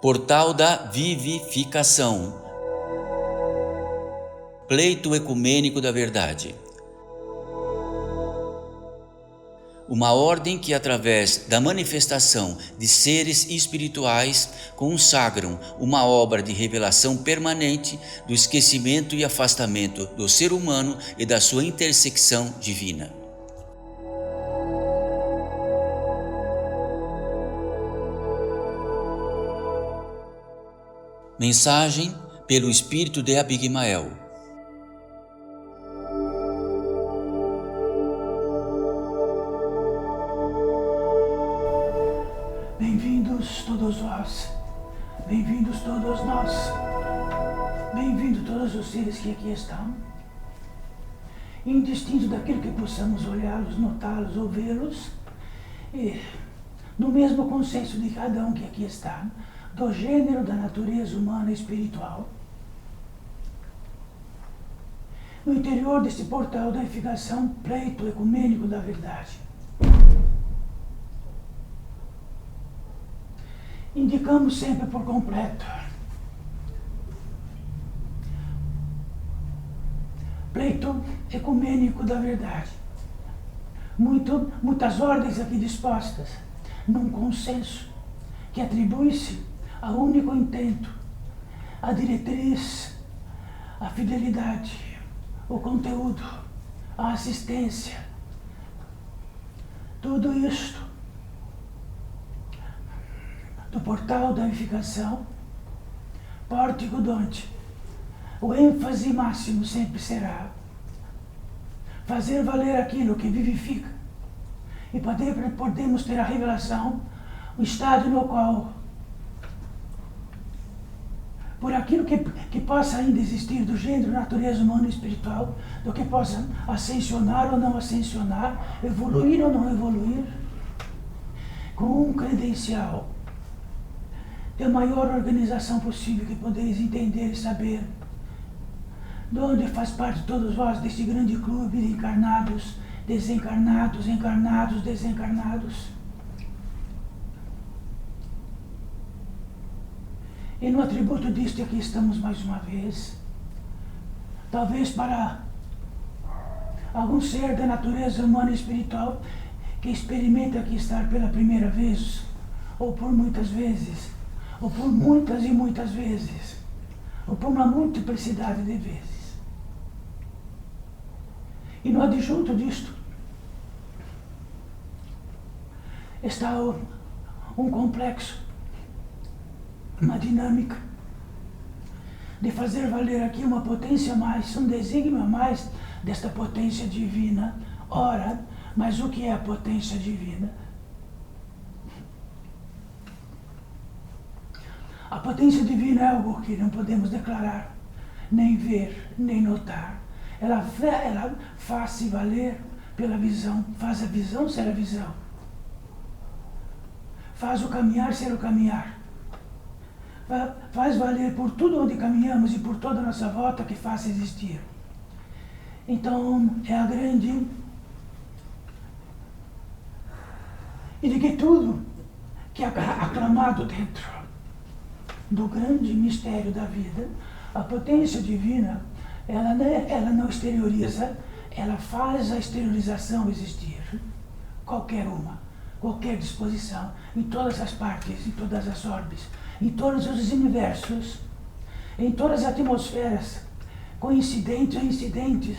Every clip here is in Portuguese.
Portal da Vivificação. Pleito ecumênico da verdade. Uma ordem que, através da manifestação de seres espirituais, consagram uma obra de revelação permanente do esquecimento e afastamento do ser humano e da sua intersecção divina. Mensagem pelo Espírito de Abigmael. Bem-vindos todos vós, bem-vindos todos nós, bem-vindos todos os seres que aqui estão, indistinto daquilo que possamos olhá-los, notá-los ou vê-los, e no mesmo consenso de cada um que aqui está, do gênero da natureza humana e espiritual, no interior deste portal da edificação, pleito ecumênico da verdade. Indicamos sempre por completo. Pleito ecumênico da verdade. Muitas ordens aqui dispostas, num consenso que atribui-se ao único intento, a diretriz, a fidelidade, o conteúdo, a assistência. Tudo isto do portal da edificação, pórtico donde o ênfase máximo sempre será fazer valer aquilo que vivifica e podemos ter a revelação, um estado no qual, por aquilo que possa ainda existir do gênero, natureza humana e espiritual, do que possa ascensionar ou não ascensionar, evoluir ou não evoluir, com um credencial de maior organização possível que podeis entender e saber de onde faz parte todos vós deste grande clube de encarnados, desencarnados, encarnados, desencarnados. E no atributo disto aqui estamos mais uma vez, talvez para algum ser da natureza humana e espiritual que experimenta aqui estar pela primeira vez, ou por muitas vezes, ou por muitas e muitas vezes, ou por uma multiplicidade de vezes. E no adjunto disto está um complexo, uma dinâmica de fazer valer aqui uma potência a mais, um desígnio a mais desta potência divina. Ora, mas o que é a potência divina? A potência divina é algo que não podemos declarar, nem ver, nem notar. Ela faz-se valer pela visão, faz a visão ser a visão. Faz o caminhar ser o caminhar. Faz valer por tudo onde caminhamos e por toda a nossa volta que faça existir. Então, é a grande... E de que tudo que é aclamado dentro do grande mistério da vida, a potência divina, ela não exterioriza, ela faz a exteriorização existir. Qualquer uma, qualquer disposição, em todas as partes, em todas as orbes, em todos os universos, em todas as atmosferas, coincidentes ou incidentes,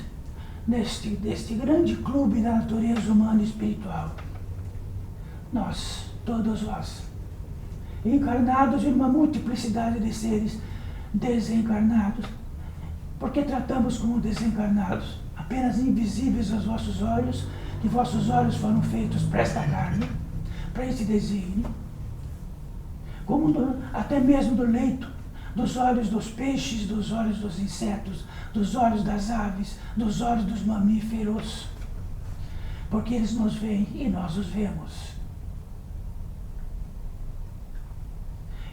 deste grande clube da natureza humana e espiritual. Nós, todos nós, encarnados em uma multiplicidade de seres desencarnados, porque tratamos como desencarnados, apenas invisíveis aos vossos olhos, que vossos olhos foram feitos para esta carne, para esse desígnio, como até mesmo do leito, dos olhos dos peixes, dos olhos dos insetos, dos olhos das aves, dos olhos dos mamíferos, porque eles nos veem e nós os vemos.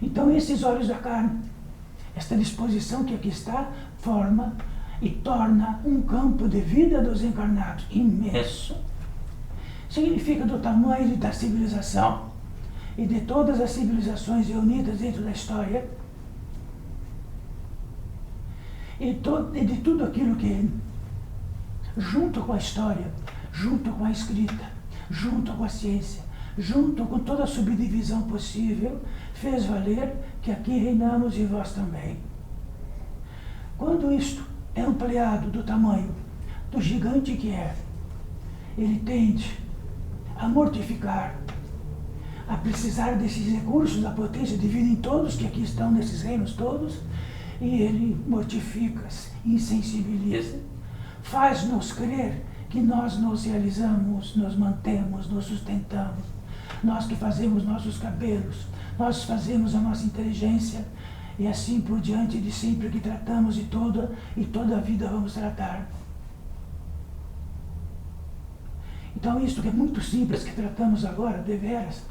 Então esses olhos da carne, esta disposição que aqui está, forma e torna um campo de vida dos encarnados imenso. Significa do tamanho da civilização e de todas as civilizações reunidas dentro da história, e de tudo aquilo que, junto com a história, junto com a escrita, junto com a ciência, junto com toda a subdivisão possível, fez valer que aqui reinamos e vós também. Quando isto é ampliado do tamanho do gigante que é, ele tende a mortificar, a precisar desses recursos da potência divina em todos que aqui estão, nesses reinos todos, e ele mortifica-se, insensibiliza, faz-nos crer que nós nos realizamos, nos mantemos, nos sustentamos, nós que fazemos nossos cabelos, nós fazemos a nossa inteligência, e assim por diante de sempre que tratamos e toda a vida vamos tratar. Então isto que é muito simples que tratamos agora, deveras,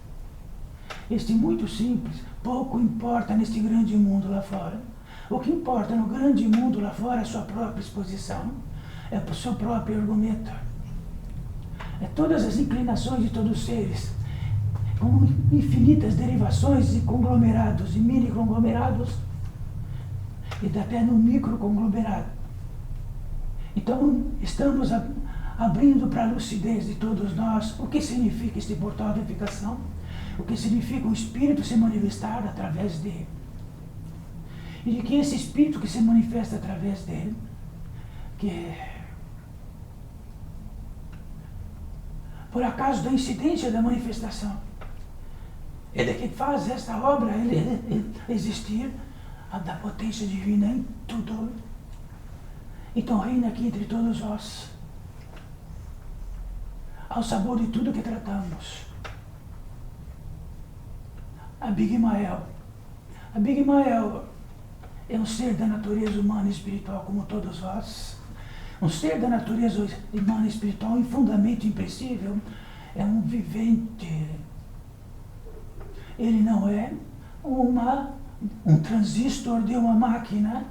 este muito simples, pouco importa neste grande mundo lá fora. O que importa no grande mundo lá fora é a sua própria exposição, é o seu próprio argumento. É todas as inclinações de todos os seres, com infinitas derivações e conglomerados, e mini-conglomerados, e até no micro-conglomerado. Então, estamos abrindo para a lucidez de todos nós o que significa este portal de unificação, o que significa o Espírito se manifestar através dele. E de que esse Espírito que se manifesta através dele, que por acaso da incidência da manifestação, ele é que faz esta obra existir, a da potência divina em tudo. Então reina aqui entre todos vós, ao sabor de tudo que tratamos. Abigmael. Abigmael é um ser da natureza humana e espiritual como todos vós. Um ser da natureza humana e espiritual em fundamento impressível. É um vivente. Ele não é um transistor de uma máquina.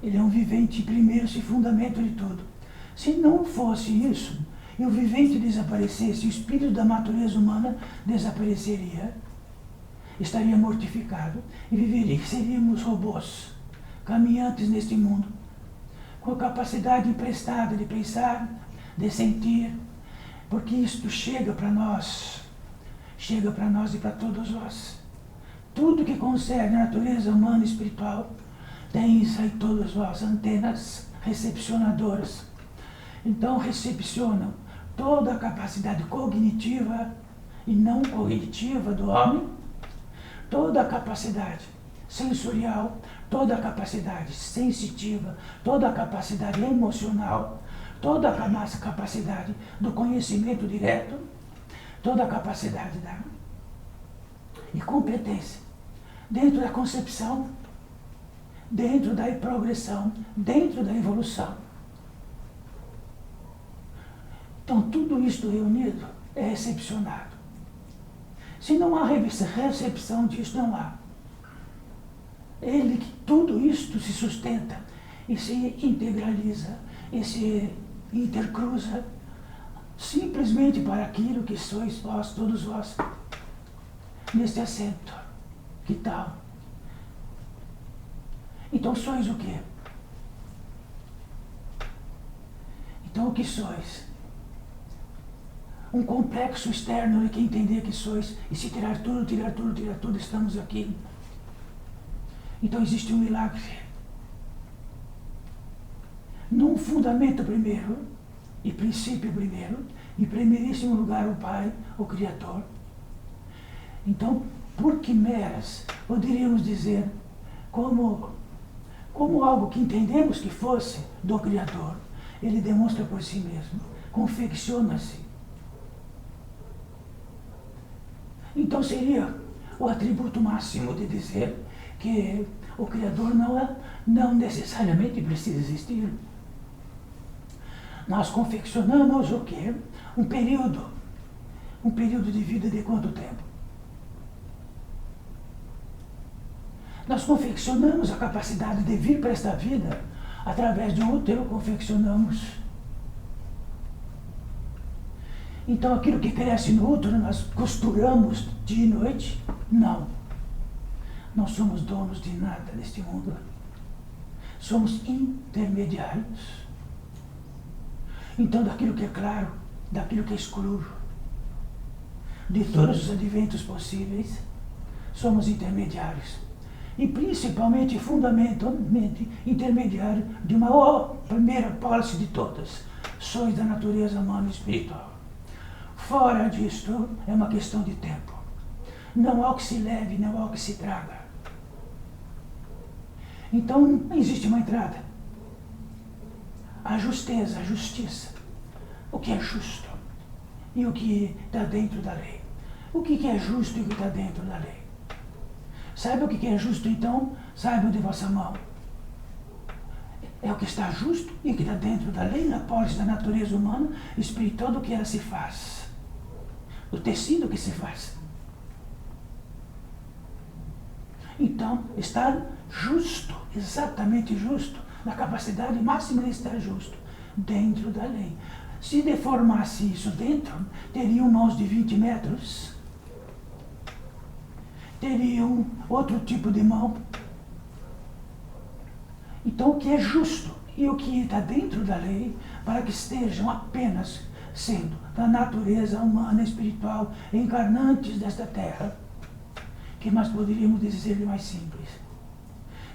Ele é um vivente primeiro, esse fundamento de tudo. Se não fosse isso, e o vivente desaparecesse, o espírito da natureza humana desapareceria, estaria mortificado e viveria, seríamos robôs, caminhantes neste mundo, com a capacidade emprestada de pensar, de sentir, porque isto chega para nós e para todos nós. Tudo que concerne a natureza humana e espiritual tem isso aí todos vós, antenas recepcionadoras. Então recepcionam toda a capacidade cognitiva e não cognitiva do homem, toda a capacidade sensorial, toda a capacidade sensitiva, toda a capacidade emocional, toda a capacidade do conhecimento direto, toda a capacidade e competência dentro da concepção, dentro da progressão, dentro da evolução. Então, tudo isto reunido é recepcionado. Se não há recepção disso, não há. Tudo isto se sustenta e se integraliza e se intercruza simplesmente para aquilo que sois vós, todos vós, neste assento. Que tal? Então sois o quê? Então o que sois? Um complexo externo de que entender que sois, e se tirar tudo, estamos aqui. Então existe um milagre. Num fundamento primeiro, e princípio primeiro, em primeiríssimo lugar o Pai, o Criador. Então, por quimeras, poderíamos dizer, como algo que entendemos que fosse do Criador, ele demonstra por si mesmo, confecciona-se. Então seria o atributo máximo de dizer que o Criador não necessariamente precisa existir. Nós confeccionamos o quê? Um período de vida de quanto tempo? Nós confeccionamos a capacidade de vir para esta vida através de um útero, confeccionamos. Então aquilo que cresce no útero nós costuramos dia e noite? Não. Não somos donos de nada neste mundo. Somos intermediários. Então daquilo que é claro, daquilo que é escuro, de todos os adventos possíveis, somos intermediários. E principalmente, fundamentalmente, intermediário de uma primeira posse de todas. Sois da natureza humana e espiritual. Fora disto, é uma questão de tempo. Não há o que se leve, não há o que se traga. Então, não existe uma entrada. A justeza, a justiça. O que é justo e o que está dentro da lei. O que é justo e o que está dentro da lei. Saiba o que é justo, então, saiba de vossa mão. É o que está justo e o que está dentro da lei, na posse da natureza humana, espiritual, do que ela se faz. Do tecido que se faz. Então, está justo, exatamente justo, na capacidade máxima de estar justo, dentro da lei. Se deformasse isso dentro, teriam mãos de 20 metros, teriam outro tipo de mão. Então, o que é justo e o que está dentro da lei, para que estejam apenas sendo da natureza humana e espiritual, encarnantes desta terra, que nós poderíamos dizer de mais simples.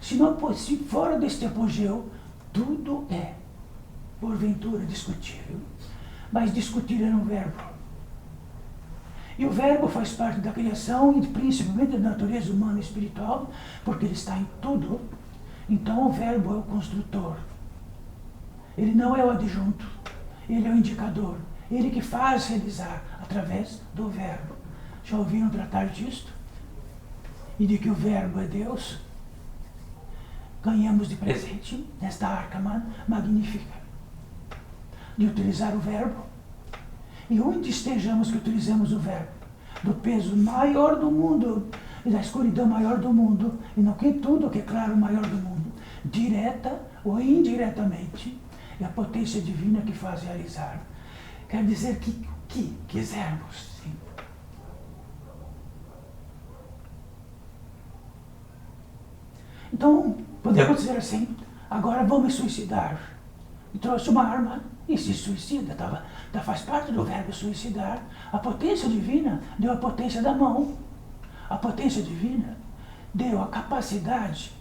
Se não fosse fora deste apogeu, tudo é, porventura, discutível. Mas discutir é um verbo. E o verbo faz parte da criação e principalmente da natureza humana e espiritual, porque ele está em tudo. Então o verbo é o construtor. Ele não é o adjunto, ele é o indicador. Ele que faz realizar através do verbo. Já ouviram tratar disto? E de que o verbo é Deus? Ganhamos de presente nesta arca magnífica de utilizar o verbo. E onde estejamos que utilizamos o verbo, do peso maior do mundo e da escuridão maior do mundo, e não que tudo que é claro maior do mundo, direta ou indiretamente, é a potência divina que faz realizar. Quer dizer que quisermos, sim. Então, podemos dizer assim, agora vou me suicidar. E trouxe uma arma e se suicida. Faz parte do verbo suicidar. A potência divina deu a potência da mão. A potência divina deu a capacidade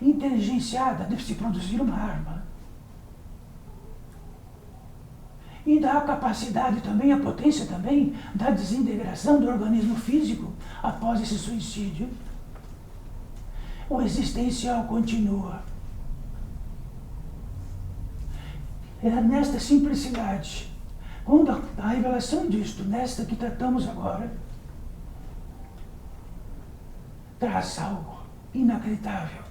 inteligenciada de se produzir uma arma. E dá a capacidade também, a potência também, da desintegração do organismo físico após esse suicídio. O existencial continua. É nesta simplicidade, quando a revelação disto, nesta que tratamos agora, traz algo inacreditável.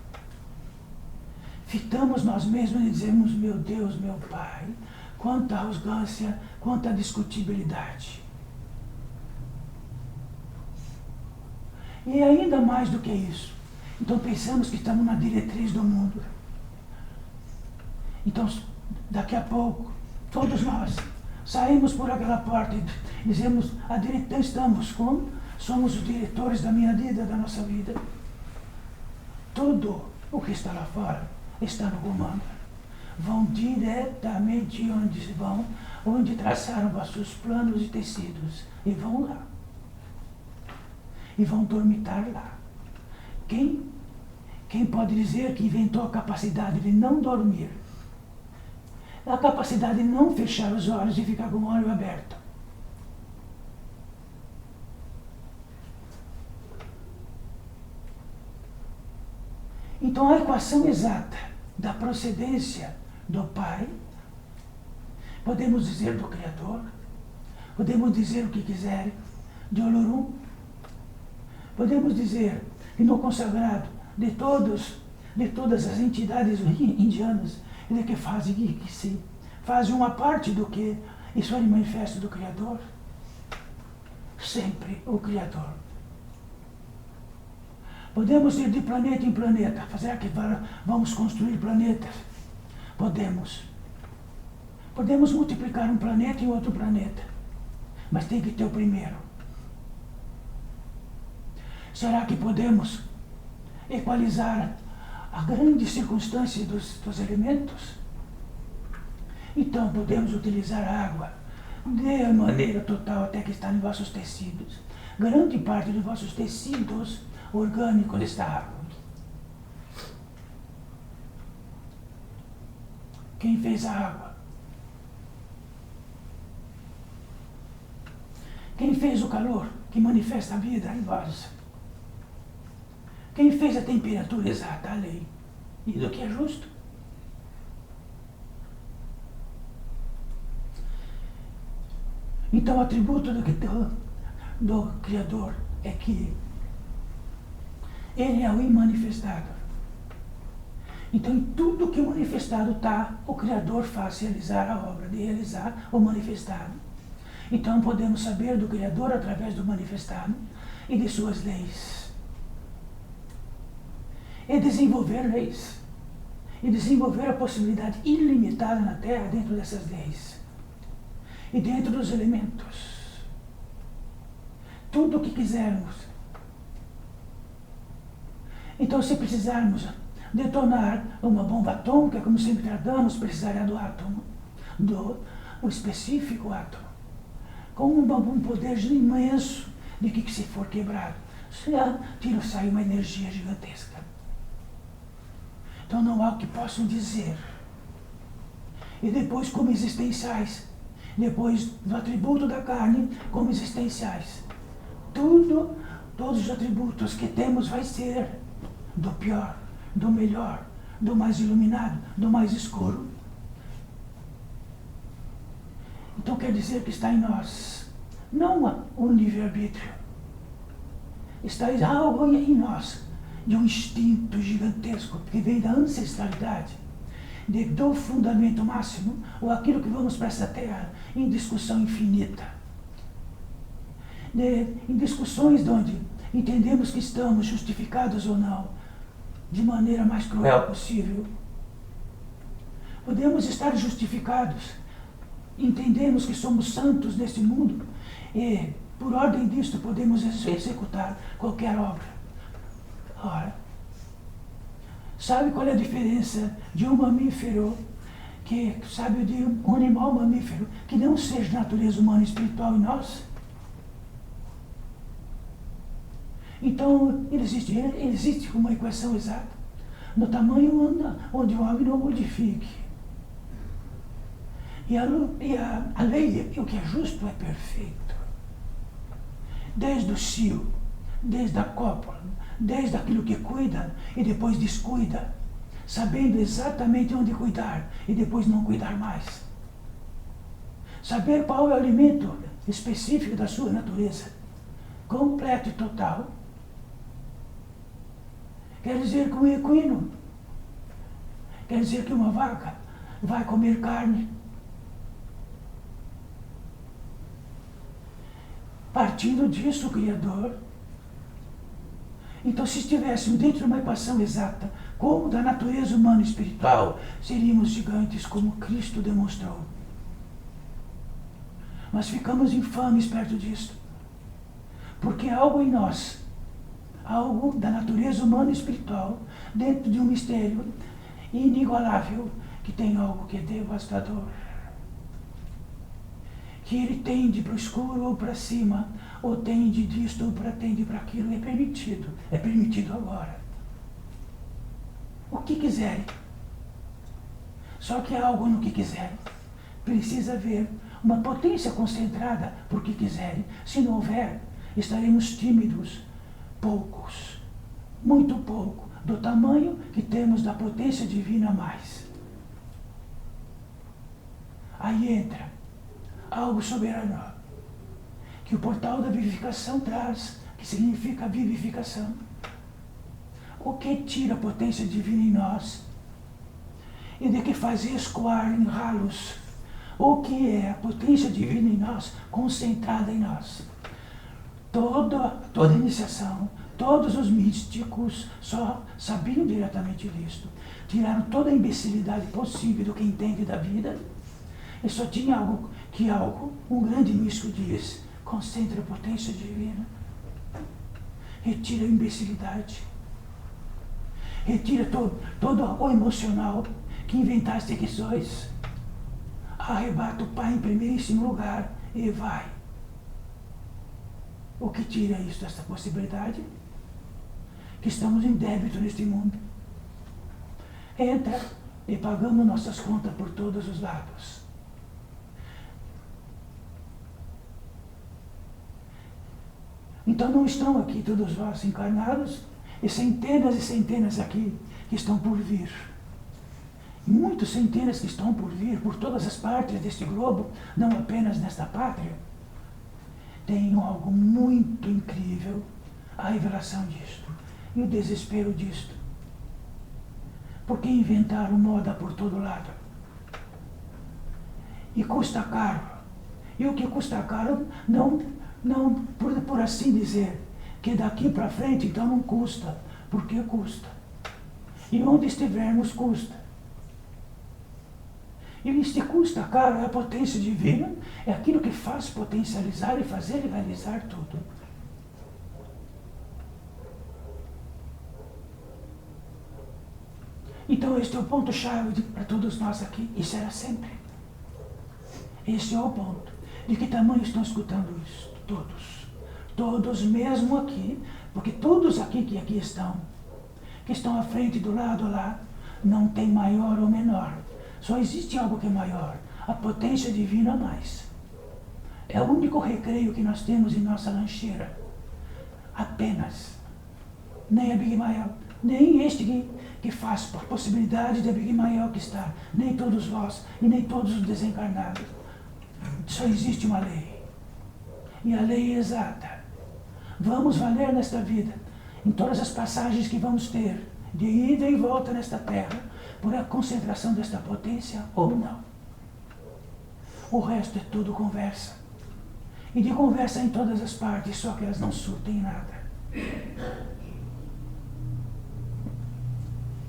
Fitamos nós mesmos e dizemos, meu Deus, meu Pai, quanta arrogância, quanta discutibilidade. E ainda mais do que isso. Então pensamos que estamos na diretriz do mundo. Então, daqui a pouco, todos nós saímos por aquela porta e dizemos, então estamos como? Somos os diretores da minha vida, da nossa vida. Tudo o que está lá fora está no comando. Vão diretamente onde vão, onde traçaram vossos planos e tecidos, e vão lá. E vão dormitar lá. Quem pode dizer que inventou a capacidade de não dormir? A capacidade de não fechar os olhos e ficar com o olho aberto. Então a equação exata da procedência do Pai, podemos dizer do Criador, podemos dizer o que quiser, de Olorum, podemos dizer que no consagrado de todas as entidades indianas, ele que fazem uma parte do que isso é manifesto do Criador, sempre o Criador. Podemos ir de planeta em planeta, fazer que vamos construir planetas. Podemos. Podemos multiplicar um planeta em outro planeta, mas tem que ter o primeiro. Será que podemos equalizar a grande circunstância dos elementos? Então podemos utilizar a água de maneira total até que está em vossos tecidos. Grande parte de vossos tecidos orgânicos está água. Quem fez a água? Quem fez o calor que manifesta a vida em vós? Quem fez a temperatura exata? A lei. E do que é justo? Então o atributo do Criador é que Ele é o imanifestado. Então em tudo que o manifestado está, o Criador faz realizar a obra de realizar o manifestado. Então podemos saber do Criador através do manifestado e de suas leis. E desenvolver leis. E desenvolver a possibilidade ilimitada na Terra dentro dessas leis. E dentro dos elementos. Tudo o que quisermos. Então se precisarmos detonar uma bomba atômica, como sempre tratamos, precisaria do átomo, do específico átomo, com um poder imenso de que se for quebrado, sai uma energia gigantesca. Então não há o que possam dizer. E depois como existenciais, depois do atributo da carne como existenciais. Todos os atributos que temos vai ser do pior, do melhor, do mais iluminado, do mais escuro. Então quer dizer que está em nós, não um livre-arbítrio, está algo em nós, de um instinto gigantesco, que vem da ancestralidade, do fundamento máximo, ou aquilo que vamos para essa terra, em discussão infinita. Em discussões onde entendemos que estamos justificados ou não, de maneira mais cruel possível. Podemos estar justificados, entendemos que somos santos neste mundo e, por ordem disto, podemos executar qualquer obra. Ora, sabe qual é a diferença de um mamífero, de um animal mamífero que não seja de natureza humana e espiritual em nós? Então, existe uma equação exata, no tamanho onde o homem não modifique. E a lei, o que é justo, é perfeito. Desde o cio, desde a cópula, desde aquilo que cuida e depois descuida, sabendo exatamente onde cuidar e depois não cuidar mais. Saber qual é o alimento específico da sua natureza, completo e total. Quer dizer que um equino, quer dizer que uma vaca vai comer carne. Partindo disso, o Criador. Então, se estivéssemos dentro de uma equação exata, como da natureza humana e espiritual, seríamos gigantes, como Cristo demonstrou. Mas ficamos infames perto disso, porque algo em nós, algo da natureza humana e espiritual, dentro de um mistério inigualável, que tem algo que é devastador. Que ele tende para o escuro ou para cima, ou tende disto ou tende para aquilo, é permitido agora. O que quiserem. Só que há algo no que quiserem. Precisa haver uma potência concentrada por que quiserem. Se não houver, estaremos tímidos, poucos, muito pouco, do tamanho que temos da potência divina mais. Aí entra algo soberano, que o portal da vivificação traz, que significa vivificação. O que tira a potência divina em nós e de que faz escoar em ralos o que é a potência divina em nós, concentrada em nós. Toda iniciação, todos os místicos só sabiam diretamente disto. Tiraram toda a imbecilidade possível do que entende da vida E só tinha algo, um grande místico diz: concentra a potência divina, retira a imbecilidade, retira todo o emocional que inventaste que sois, arrebata o Pai em primeiríssimo lugar e vai. O que tira isso dessa possibilidade? Que estamos em débito neste mundo. Entra e pagamos nossas contas por todos os lados. Então não estão aqui todos vós encarnados e centenas aqui que estão por vir. E muitas centenas que estão por vir por todas as partes deste globo, não apenas nesta pátria. Tenho algo muito incrível, a revelação disto e o desespero disto. Porque inventaram moda por todo lado. E custa caro. E o que custa caro, não por assim dizer, que daqui para frente então não custa, porque custa. E onde estivermos custa. E este custa caro é a potência divina, é aquilo que faz potencializar e fazer realizar tudo. Então este é o ponto-chave para todos nós aqui, e será sempre. Este é o ponto. De que tamanho estão escutando isso? Todos. Todos mesmo aqui, porque todos aqui que aqui estão, que estão à frente, do lado lá, não tem maior ou menor. Só existe algo que é maior, a potência divina a mais. É o único recreio que nós temos em nossa lancheira. Apenas. Nem a Big Mael, nem este que faz por possibilidade da Big Mael que está, nem todos vós e nem todos os desencarnados. Só existe uma lei. E a lei é exata. Vamos valer nesta vida, em todas as passagens que vamos ter, de ida e volta nesta terra, por a concentração desta potência ou não. O resto é tudo conversa. E de conversa em todas as partes, só que elas não surtem nada.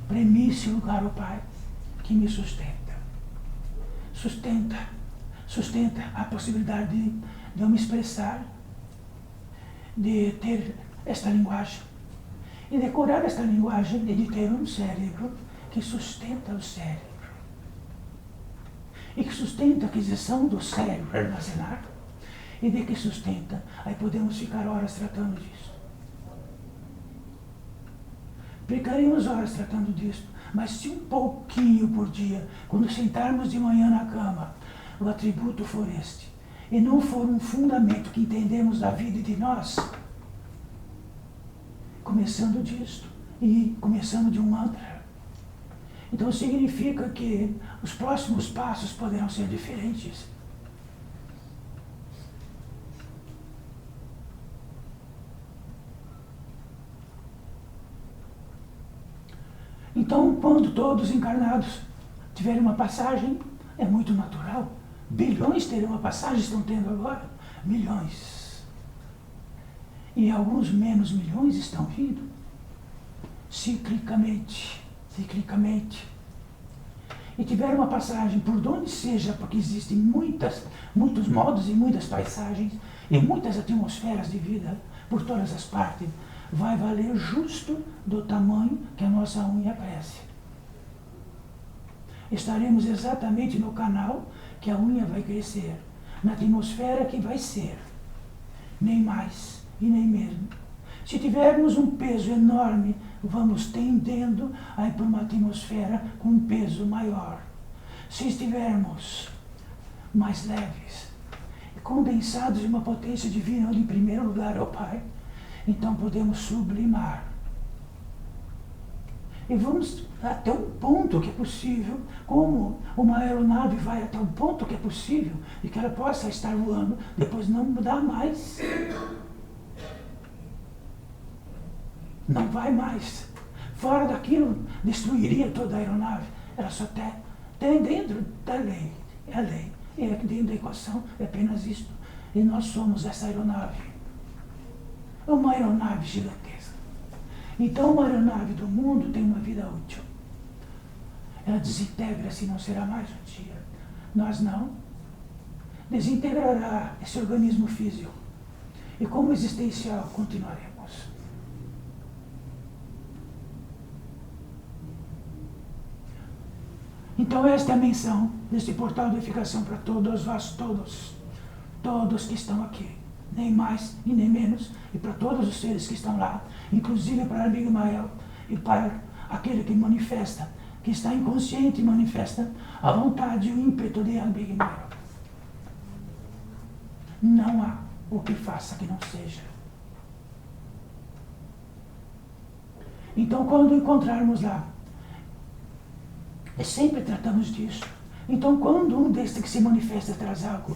Premisse lugar o Pai que me sustenta. Sustenta a possibilidade de eu me expressar, de ter esta linguagem, e decorar esta linguagem e de ter um cérebro que sustenta o cérebro, e que sustenta a aquisição do cérebro armazenado, e de que sustenta, aí podemos ficar horas tratando disso. Ficaremos horas tratando disso, mas se um pouquinho por dia, quando sentarmos de manhã na cama, o atributo for este, e não for um fundamento que entendemos da vida e de nós, começando disto, e começando de um mantra, então significa que os próximos passos poderão ser diferentes. Então, quando todos encarnados tiverem uma passagem, é muito natural. Bilhões terão uma passagem, estão tendo agora milhões. E alguns menos milhões estão vindo ciclicamente. E tiveram uma passagem por onde seja, porque existem muitos modos e muitas paisagens e muitas atmosferas de vida por todas as partes. Vai valer justo do tamanho que a nossa unha cresce. Estaremos exatamente no canal que a unha vai crescer, na atmosfera que vai ser, nem mais e nem menos. Se tivermos um peso enorme, vamos tendendo a ir para uma atmosfera com um peso maior. Se estivermos mais leves, condensados em uma potência divina, onde em primeiro lugar é o Pai, então podemos sublimar. E vamos até um ponto que é possível, como uma aeronave vai até um ponto que é possível, e que ela possa estar voando, depois não mudar mais. Não vai mais. Fora daquilo, destruiria toda a aeronave. Ela só está dentro da lei. É a lei. E dentro da equação é apenas isto. E nós somos essa aeronave. É uma aeronave gigantesca. Então, uma aeronave do mundo tem uma vida útil. Ela desintegra-se e não será mais um dia. Nós não. Desintegrará esse organismo físico. E como existencial continuaremos. Então esta é a menção deste portal de edificação para todos vós, todos que estão aqui, nem mais e nem menos, e para todos os seres que estão lá, inclusive para Abigail e para aquele que manifesta, que está inconsciente e manifesta a vontade e o ímpeto de Abigail. Não há o que faça que não seja. Então, quando encontrarmos lá, sempre tratamos disso. Então, quando um destes que se manifesta traz algo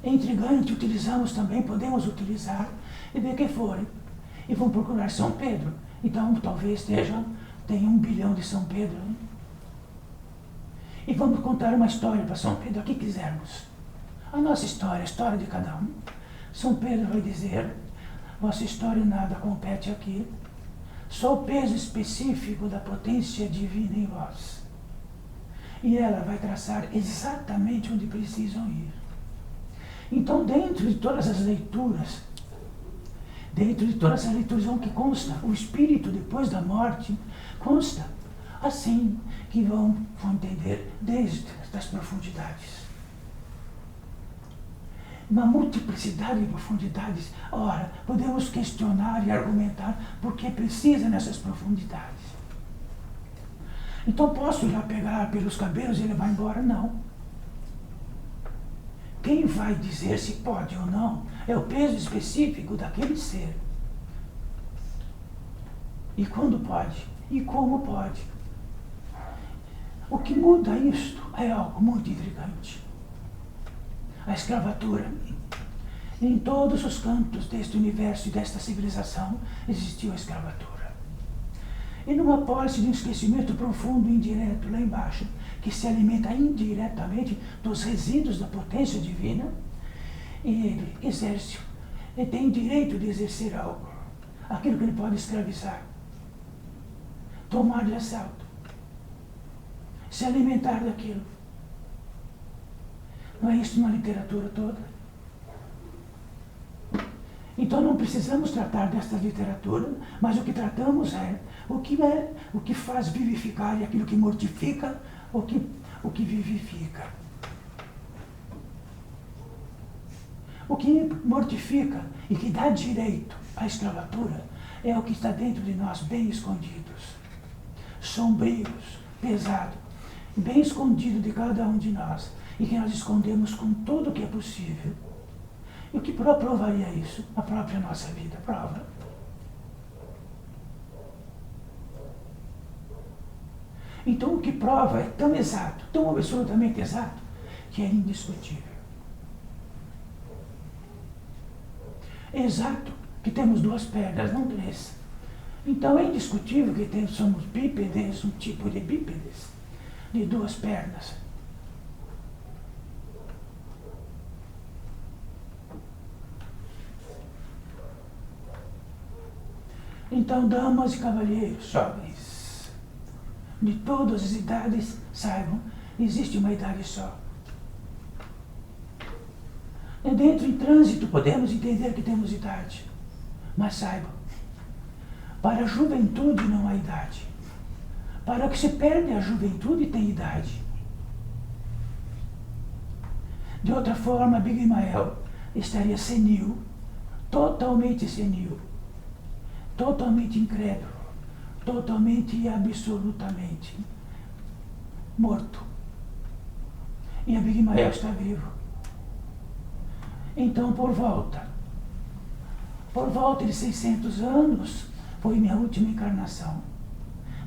intrigante, utilizamos também, podemos utilizar, e de que forem. E vão procurar São Pedro. Então, talvez tenha 1 bilhão de São Pedro. Né? E vamos contar uma história para São Pedro, o que quisermos. A nossa história, a história de cada um. São Pedro vai dizer, vossa história nada compete aqui, só o peso específico da potência divina em vós. E ela vai traçar exatamente onde precisam ir. Então, dentro de todas as leituras, vão que consta o espírito depois da morte, consta assim que vão entender desde as profundidades. Uma multiplicidade de profundidades. Ora, podemos questionar e argumentar por que precisa nessas profundidades. Então posso ir lá pegar pelos cabelos e levar embora? Não. Quem vai dizer se pode ou não é o peso específico daquele ser. E quando pode? E como pode? O que muda isto é algo muito intrigante. A escravatura. Em todos os cantos deste universo e desta civilização existiu a escravatura. E numa posse de um esquecimento profundo e indireto lá embaixo, que se alimenta indiretamente dos resíduos da potência divina, e ele exerce, ele tem direito de exercer algo, aquilo que ele pode escravizar, tomar de assalto, se alimentar daquilo. Não é isso na literatura toda? Então não precisamos tratar desta literatura, mas o que tratamos é o que faz vivificar e aquilo que mortifica, o que vivifica. O que mortifica e que dá direito à escravatura é o que está dentro de nós, bem escondidos, sombrios, pesado, bem escondido de cada um de nós, e que nós escondemos com tudo o que é possível. E o que provaria isso? A própria nossa vida prova. Então o que prova é tão exato, tão absolutamente exato, que é indiscutível. É exato que temos 2 pernas, não 3. Então é indiscutível que somos bípedes, um tipo de bípedes, de 2 pernas. Então, damas e cavalheiros, jovens, de todas as idades, saibam, existe uma idade só. E dentro, em trânsito, podemos entender que temos idade. Mas saibam, para a juventude não há idade. Para o que se perde a juventude tem idade. De outra forma, Abigail estaria senil, totalmente senil, totalmente incrédulo, totalmente e absolutamente morto. E Abigail está vivo. Então, por volta de 600 anos, foi minha última encarnação.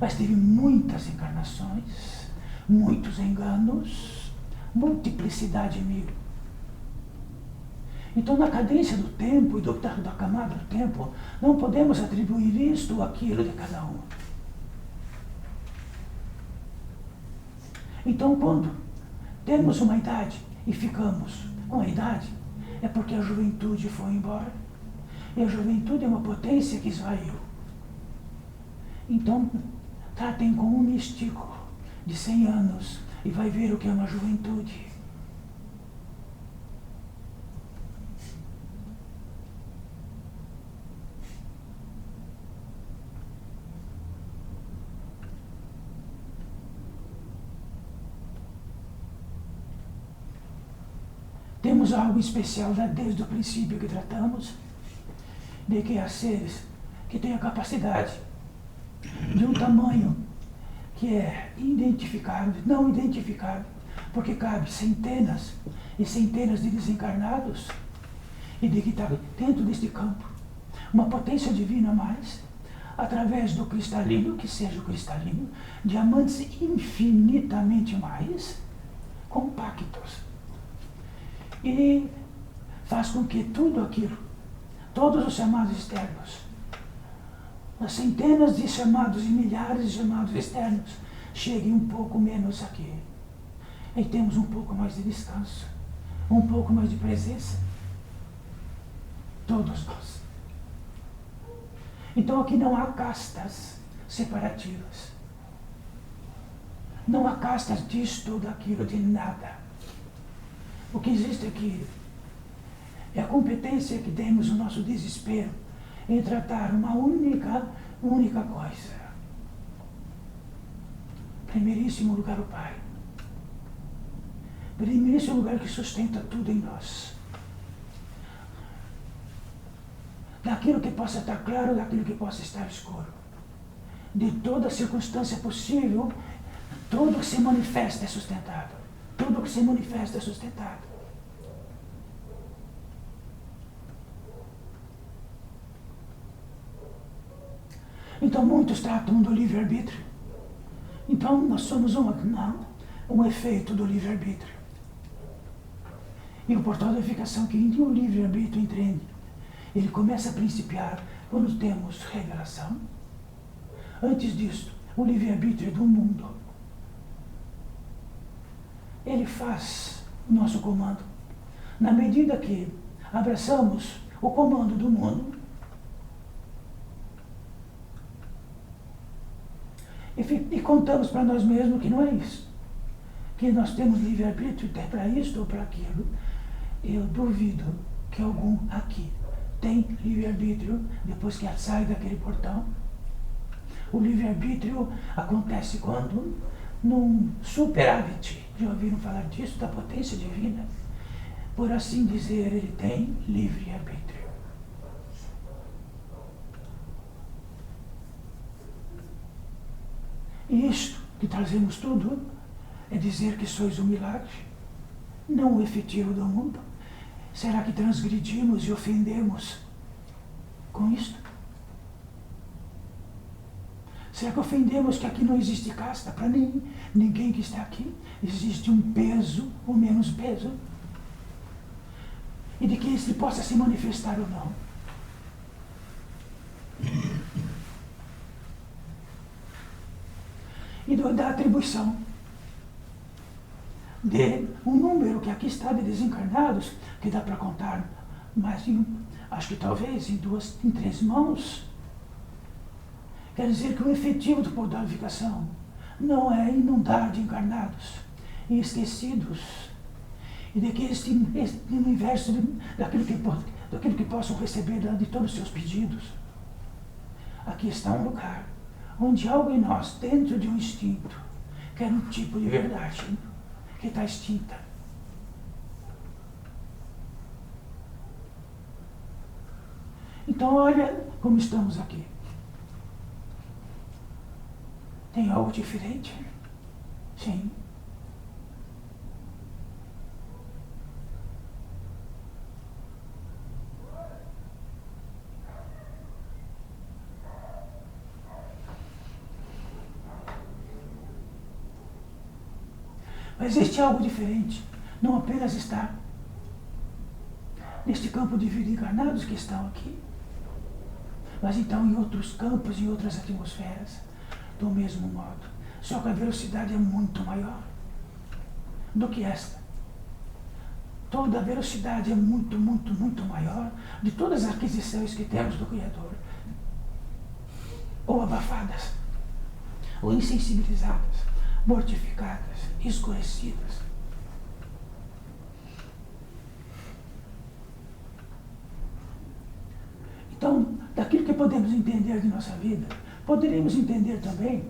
Mas teve muitas encarnações, muitos enganos, multiplicidade mil. Então, na cadência do tempo e da camada do tempo, não podemos atribuir isto ou aquilo de cada um. Então, quando temos uma idade e ficamos com a idade, é porque a juventude foi embora. E a juventude é uma potência que esvaiu. Então, tratem com um místico de 100 anos e vai ver o que é uma juventude. Temos algo especial desde o princípio que tratamos, de que há seres que têm a capacidade de um tamanho que é identificável, não identificável, porque cabe centenas e centenas de desencarnados, e de que está dentro deste campo uma potência divina a mais, através do cristalino, que seja o cristalino, diamantes infinitamente mais compactos. E faz com que tudo aquilo, todos os chamados externos, as centenas de chamados e milhares de chamados externos, cheguem um pouco menos aqui. E temos um pouco mais de descanso, um pouco mais de presença. Todos nós. Então aqui não há castas separativas. Não há castas disto ou daquilo, de nada. O que existe aqui é a competência que temos no nosso desespero em tratar uma única coisa. Primeiríssimo lugar, o Pai. Primeiríssimo lugar que sustenta tudo em nós. Daquilo que possa estar claro, daquilo que possa estar escuro. De toda circunstância possível, tudo que se manifesta é sustentado. Tudo que se manifesta é sustentado. Então muitos tratam do livre-arbítrio. Então nós somos um efeito do livre-arbítrio. E o portal da unificação que o livre-arbítrio entende, ele começa a principiar quando temos revelação. Antes disso, o livre-arbítrio do mundo, ele faz o nosso comando. Na medida que abraçamos o comando do mundo, e contamos para nós mesmos que não é isso, que nós temos livre-arbítrio até para isto ou para aquilo, eu duvido que algum aqui tem livre-arbítrio depois que sai daquele portão. O livre-arbítrio acontece quando, num superávit, já ouviram falar disso, da potência divina, por assim dizer, ele tem livre-arbítrio. E isto que trazemos tudo é dizer que sois um milagre, não o efetivo do mundo. Será que transgredimos e ofendemos com isto? Será que ofendemos que aqui não existe casta para ninguém que está aqui? Existe um peso ou menos peso? E de que este possa se manifestar ou não? E da atribuição de um número que aqui está de desencarnados, que dá para contar mais acho que talvez em 3 mãos. Quer dizer que o efetivo do portal da unificação não é inundar de encarnados e esquecidos, e de que este universo, daquilo que possam receber de todos os seus pedidos. Aqui está um lugar onde algo em nós, dentro de um instinto, quer um tipo de verdade que está extinta. Então olha como estamos aqui. Tem algo diferente? Sim. Mas este algo diferente não apenas está neste campo de vida encarnados que estão aqui, mas então em outros campos, em outras atmosferas, do mesmo modo. Só que a velocidade é muito maior do que esta. Toda a velocidade é muito, muito, muito maior de todas as aquisições que temos do Criador. Ou abafadas, ou insensibilizadas, mortificadas, escurecidas. Então, daquilo que podemos entender de nossa vida, poderíamos entender também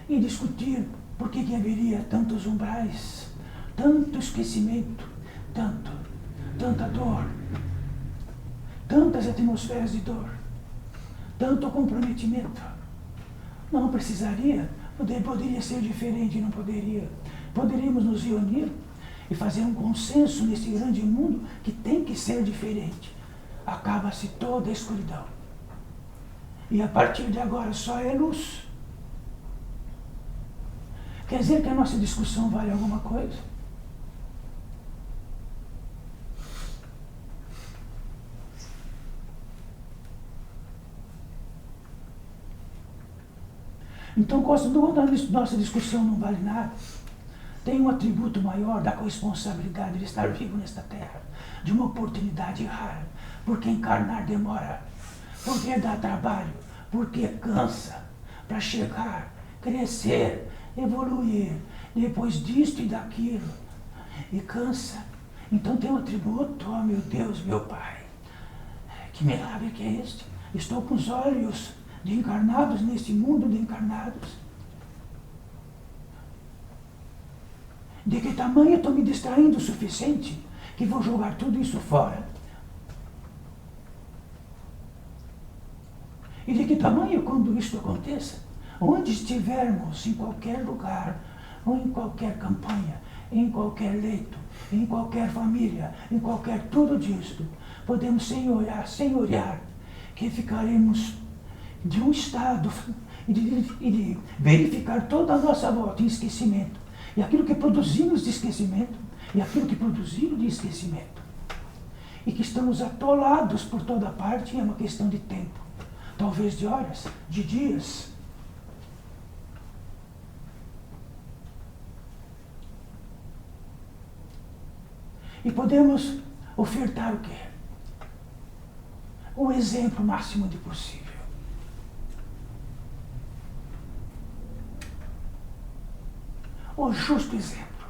e discutir por que haveria tantos umbrais, tanto esquecimento, tanta dor, tantas atmosferas de dor, tanto comprometimento. Não precisaria, poderia ser diferente, não poderia. Poderíamos nos reunir e fazer um consenso nesse grande mundo que tem que ser diferente. Acaba-se toda a escuridão. E a partir de agora só é luz. Quer dizer que a nossa discussão vale alguma coisa? Então, quando a nossa discussão não vale nada, tem um atributo maior da corresponsabilidade de estar vivo nesta terra, de uma oportunidade rara, porque encarnar demora, porque dá trabalho, porque cansa, para chegar, crescer, evoluir, depois disto e daquilo, e cansa. Então tem um atributo, oh meu Deus, meu Pai, que milagre que é este? Estou com os olhos de encarnados neste mundo de encarnados. De que tamanho estou me distraindo o suficiente que vou jogar tudo isso fora? E de que tamanho, quando isto aconteça, onde estivermos, em qualquer lugar, ou em qualquer campanha, em qualquer leito, em qualquer família, em qualquer tudo disto, podemos senhorear, que ficaremos de um estado e de verificar toda a nossa volta em esquecimento. E aquilo que produzimos de esquecimento, e aquilo que produziram de esquecimento. E que estamos atolados por toda parte, é uma questão de tempo. Talvez de horas, de dias. E podemos ofertar o quê? O exemplo máximo de possível. O justo exemplo.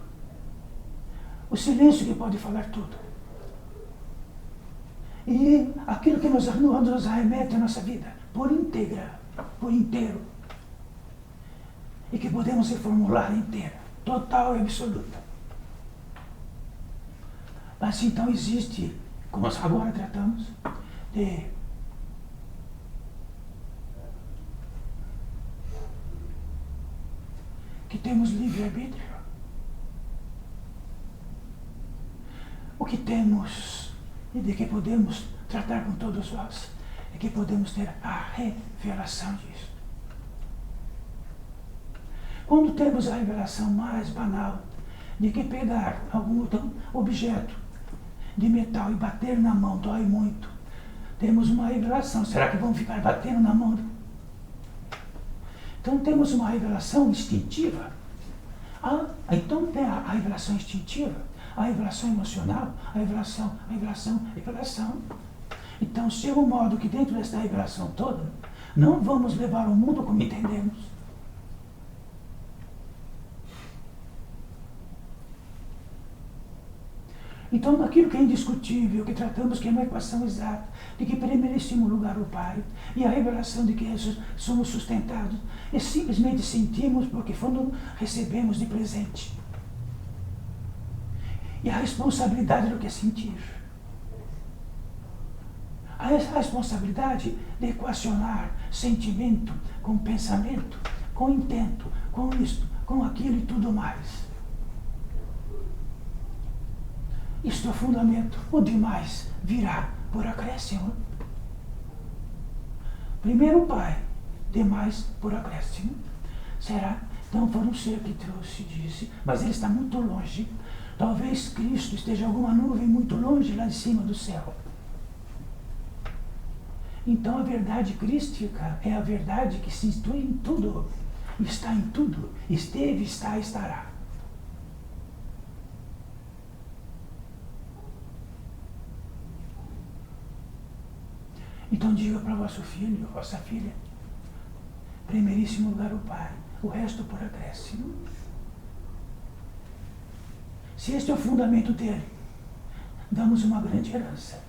O silêncio que pode falar tudo. E aquilo que nos arremete à nossa vida, por íntegra, por inteiro. E que podemos reformular inteira, total e absoluta. Mas então existe, como nós agora tratamos, que temos livre-arbítrio. O que temos e de que podemos tratar com todos nós é que podemos ter a revelação disso. Quando temos a revelação mais banal de que pegar algum objeto de metal e bater na mão dói muito, temos uma revelação. Será que vamos ficar batendo na mão? Então temos uma revelação instintiva. Então tem a revelação instintiva, a revelação emocional, a revelação. Então chega um modo que dentro dessa revelação toda, não vamos levar o mundo como entendemos. Então, naquilo que é indiscutível, que tratamos que é uma equação exata, de que merecemos lugar ao Pai, e a revelação de que somos sustentados, e simplesmente sentimos porque recebemos de presente. E a responsabilidade do que é sentir. A responsabilidade de equacionar sentimento com pensamento, com intento, com isto, com aquilo e tudo mais. Isto é o fundamento. O demais virá por acréscimo. Primeiro o Pai, demais por acréscimo. Será? Então foi um ser que trouxe, disse, mas ele está muito longe. Talvez Cristo esteja em alguma nuvem muito longe lá de cima do céu. Então a verdade crística é a verdade que se institui em tudo, está em tudo, esteve, está, estará. Então diga para vosso filho, vossa filha, primeiríssimo lugar o Pai, o resto por acréscimo. Se este é o fundamento dele, damos uma grande herança.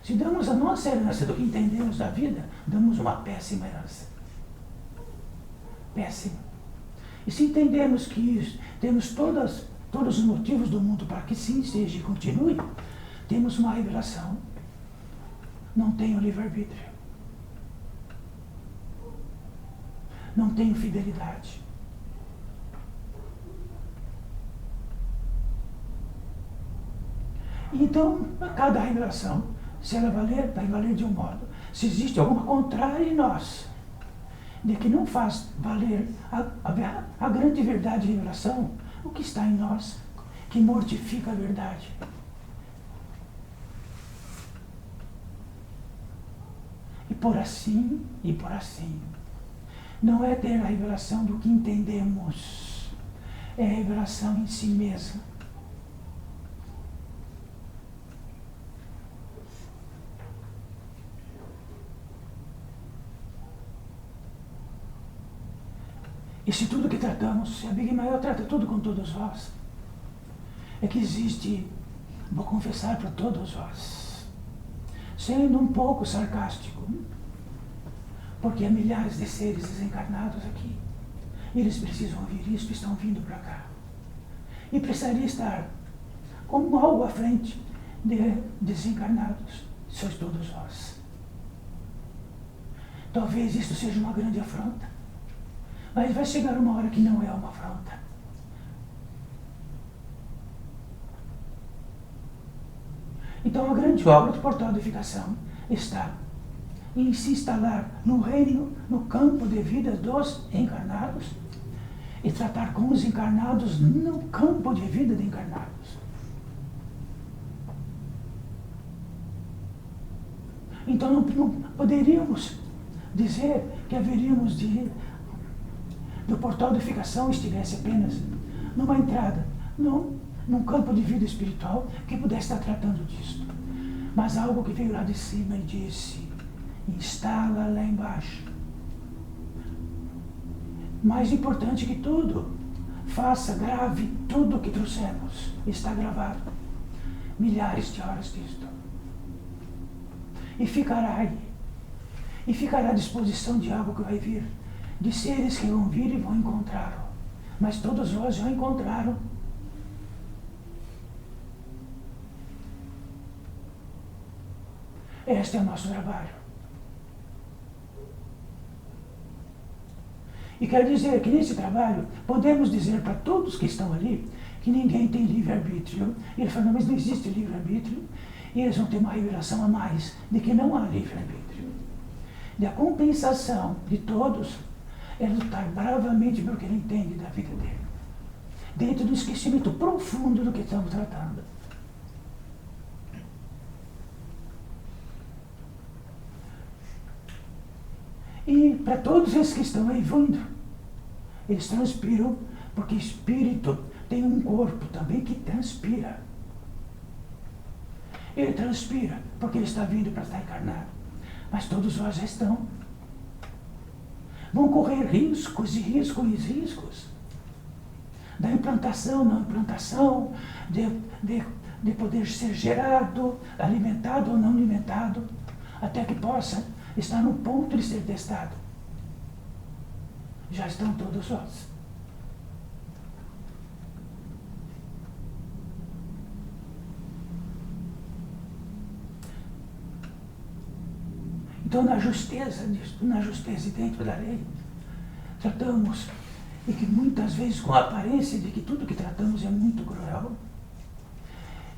Se damos a nossa herança do que entendemos da vida, damos uma péssima herança. Péssima. E se entendemos que temos todas todos os motivos do mundo para que sim seja e continue, temos uma revelação. Não tenho livre-arbítrio. Não tenho fidelidade. Então, a cada revelação, se ela valer, vai valer de um modo. Se existe alguma contrária em nós, de que não faz valer a grande verdade de revelação, o que está em nós, que mortifica a verdade. E por assim, não é ter a revelação do que entendemos, é a revelação em si mesma. E se tudo que tratamos, se a Big Maior trata tudo com todos vós, é que existe, vou confessar para todos vós, sendo um pouco sarcástico, porque há milhares de seres desencarnados aqui, e eles precisam ouvir isso, estão vindo para cá. E precisaria estar como algo à frente de desencarnados, sois todos vós. Talvez isto seja uma grande afronta, mas vai chegar uma hora que não é uma afronta. Então a grande obra do portal de edificação está em se instalar no reino, no campo de vida dos encarnados e tratar com os encarnados no campo de vida de encarnados. Então não poderíamos dizer que haveríamos do portal de edificação estivesse apenas numa entrada, num campo de vida espiritual que pudesse estar tratando disso. Mas algo que veio lá de cima e disse, instala lá embaixo. Mais importante que tudo, grave tudo o que trouxemos. Está gravado. Milhares de horas disto. E ficará aí. E ficará à disposição de algo que vai vir. De seres que vão vir e vão encontrá-lo. Mas todos vós já encontraram. Este é o nosso trabalho. E quero dizer que nesse trabalho podemos dizer para todos que estão ali que ninguém tem livre-arbítrio. E ele fala, mas não existe livre-arbítrio. E eles vão ter uma revelação a mais de que não há livre-arbítrio. E a compensação de todos é lutar bravamente pelo que ele entende da vida dele. Dentro do esquecimento profundo do que estamos tratando. E para todos esses que estão aí vindo, eles transpiram, porque espírito tem um corpo também que transpira. Ele transpira porque ele está vindo para estar encarnado. Mas todos vós já estão. Vão correr riscos e riscos. Da implantação, não implantação, de poder ser gerado, alimentado ou não alimentado, até que possa estar no ponto de ser testado. Já estão todos vós. Então, na justeza e dentro da lei, tratamos, e que muitas vezes com a aparência de que tudo que tratamos é muito cruel,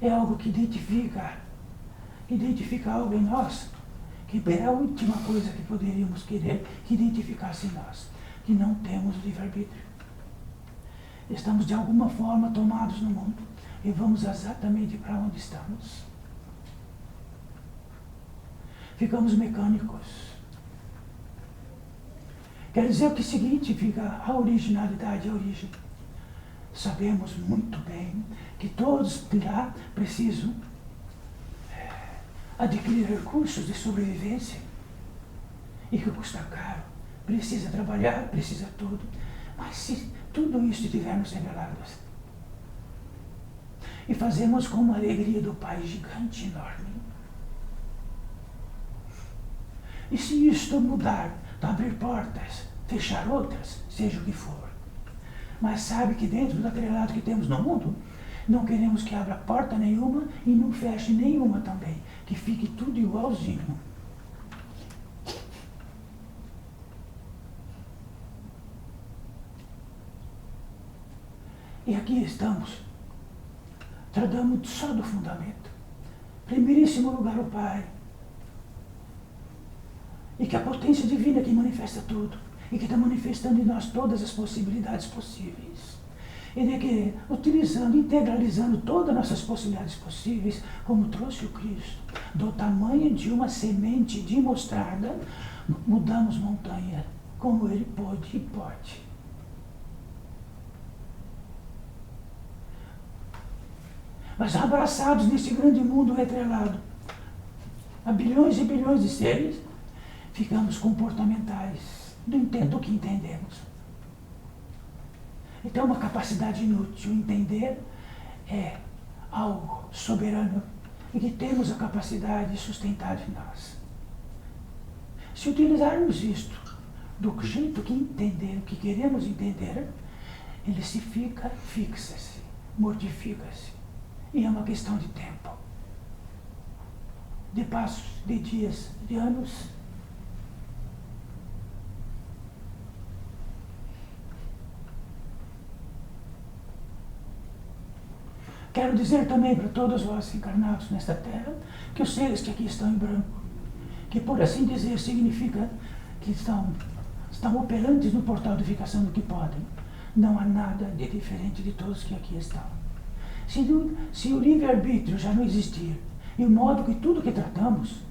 é algo que identifica algo em nós, que é a última coisa que poderíamos querer que identificasse em nós, que não temos livre-arbítrio. Estamos de alguma forma tomados no mundo e vamos exatamente para onde estamos. Ficamos mecânicos. Quer dizer o que significa a originalidade, a origem. Sabemos muito bem que todos lá precisam adquirir recursos de sobrevivência e que custa caro, precisa trabalhar, precisa tudo. Mas se tudo isso estivermos revelados e fazemos com uma alegria do Pai gigante, enorme, e se isto mudar, abrir portas, fechar outras, seja o que for, mas sabe que dentro do atrelado que temos no mundo, Não queremos que abra porta nenhuma e não feche nenhuma também. Que fique tudo igualzinho. E aqui estamos, tratando só do fundamento. Primeiríssimo lugar o Pai. E que a potência divina que manifesta tudo, e que está manifestando em nós todas as possibilidades possíveis. E de que, utilizando, integralizando todas as nossas possibilidades possíveis, como trouxe o Cristo, do tamanho de uma semente de mostarda, mudamos montanha, como Ele pôde e pode. Mas abraçados nesse grande mundo retrelado, a bilhões e bilhões de seres, ficamos comportamentais, não entendo o que entendemos. Então, uma capacidade inútil. Entender é algo soberano e que temos a capacidade de sustentar em nós. Se utilizarmos isto do jeito que entender, o que queremos entender, ele se fixa-se, mortifica-se. E é uma questão de tempo, de passos, de dias, de anos. Quero dizer também para todos vós encarnados nesta terra, que os seres que aqui estão em branco, que por assim dizer significa que estão operantes no portal de ficação do que podem, não há nada de diferente de todos que aqui estão. Se o livre-arbítrio já não existir, e o modo que tudo que tratamos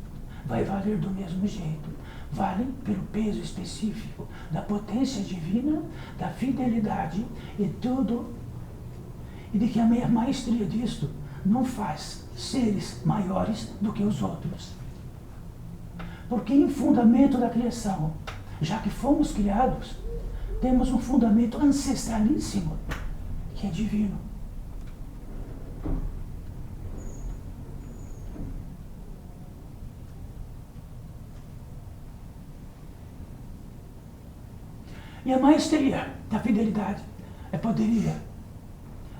vai valer do mesmo jeito, valem pelo peso específico da potência divina, da fidelidade e tudo, e de que a maestria disto não faz seres maiores do que os outros. Porque em fundamento da criação, já que fomos criados, temos um fundamento ancestralíssimo, que é divino. E a maestria da fidelidade poderia,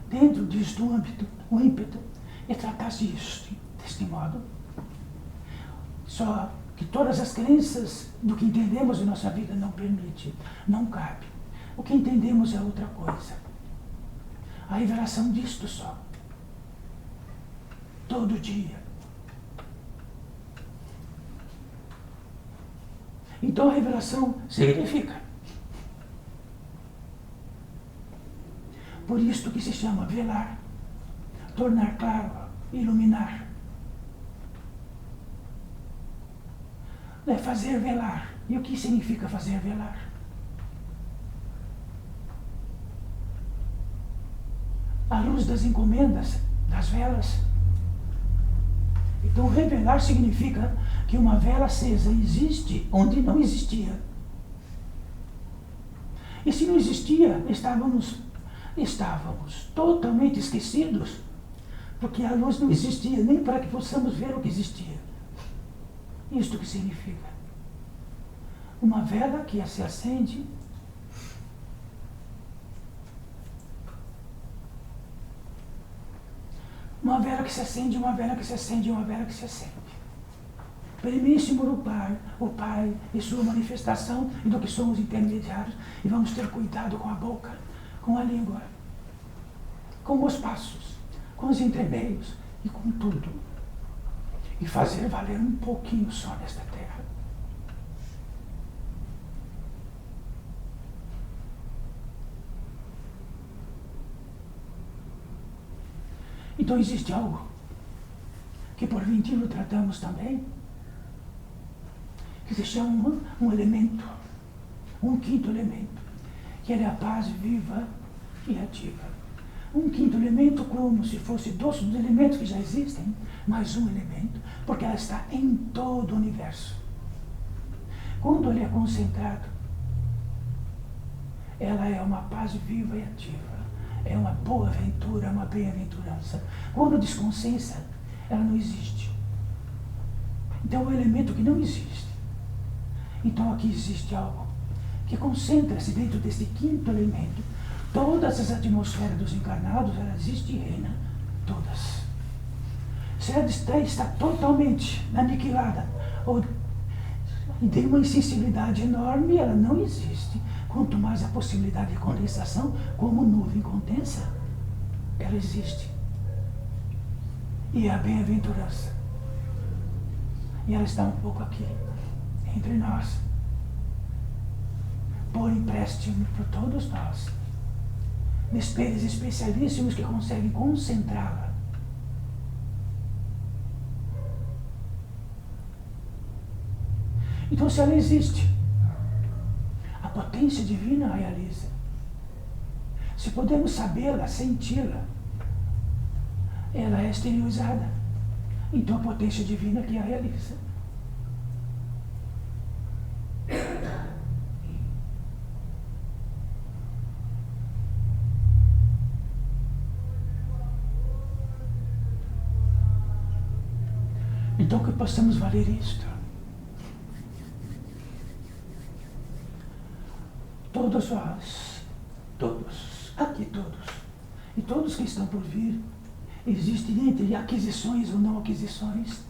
dentro disto âmbito, o ímpeto, é tratar-se isto deste modo. Só que todas as crenças do que entendemos em nossa vida não permite, não cabe. O que entendemos é outra coisa. A revelação disto só. Todo dia. Então a revelação significa. Por isto que se chama velar, tornar claro, iluminar. É fazer velar. E o que significa fazer velar? A luz das encomendas, das velas. Então, revelar significa que uma vela acesa existe onde não existia. E se não existia, estávamos totalmente esquecidos, porque a luz não existia nem para que possamos ver o que existia. Isto que significa? Uma vela que se acende, uma vela que se acende, uma vela que se acende, uma vela que se acende. Primíssimo do Pai, o Pai e sua manifestação, e do que somos intermediários, e vamos ter cuidado com a boca, com a língua, com os passos, com os entremeios e com tudo. E fazer valer um pouquinho só nesta terra. Então existe algo que por ventura tratamos também, que se chama um elemento, um quinto elemento, que é a paz viva e ativa. Um quinto elemento como se fosse dos elementos que já existem, mais um elemento, porque ela está em todo o universo. Quando ele é concentrado, ela é uma paz viva e ativa, é uma boa aventura, uma bem-aventurança. Quando desconcentra, ela não existe. Então é um elemento que não existe. Então aqui existe algo que concentra-se dentro desse quinto elemento. Todas as atmosferas dos encarnados, ela existe e reina todas. Se ela está totalmente aniquilada, ou tem uma insensibilidade enorme, ela não existe. Quanto mais a possibilidade de condensação, como nuvem condensa, ela existe. E é a bem-aventurança. E ela está um pouco aqui, entre nós, por empréstimo por todos nós, desperes especialíssimos que conseguem concentrá-la. Então, se ela existe, a potência divina a realiza. Se podemos sabê-la, senti-la, ela é exteriorizada. Então, a potência divina que a realiza. Então, que possamos valer isto. Todos vós, todos, aqui todos, e todos que estão por vir, existem entre aquisições ou não aquisições,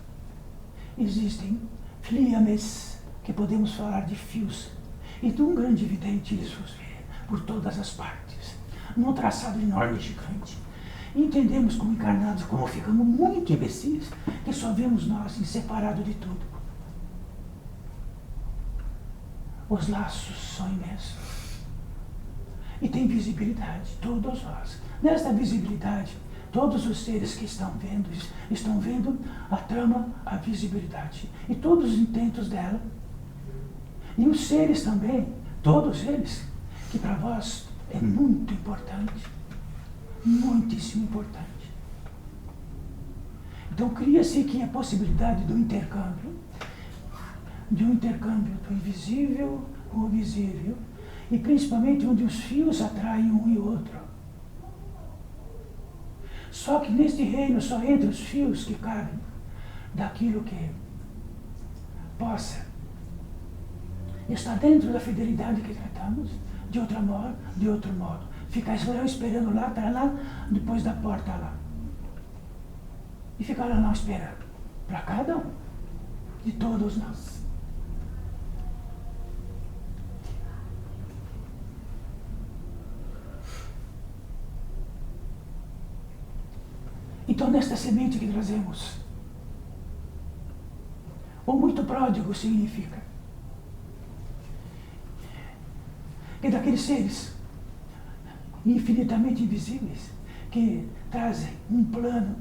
existem fliames, que podemos falar de fios, e de um grande vidente lhes vos vê por todas as partes, num traçado enorme e gigante. E entendemos como encarnados, como ficamos muito imbecis, que só vemos nós separados de tudo. Os laços são imensos. E tem visibilidade, todos nós. Nesta visibilidade, todos os seres que estão vendo a trama, a visibilidade. E todos os intentos dela. E os seres também, todos eles, que para vós é muito importante. Muitíssimo importante. Então cria-se aqui a possibilidade do intercâmbio. De um intercâmbio do invisível com o visível. E principalmente onde os fios atraem um e outro. Só que neste reino só entra os fios que cabem daquilo que possa estar dentro da fidelidade que tratamos, de outro modo. Ficar esperando lá, estar lá, depois da porta lá. E ficar lá não esperando. Para cada um, de todos nós. Então, nesta semente que trazemos, o muito pródigo significa que daqueles seres infinitamente invisíveis que trazem um plano,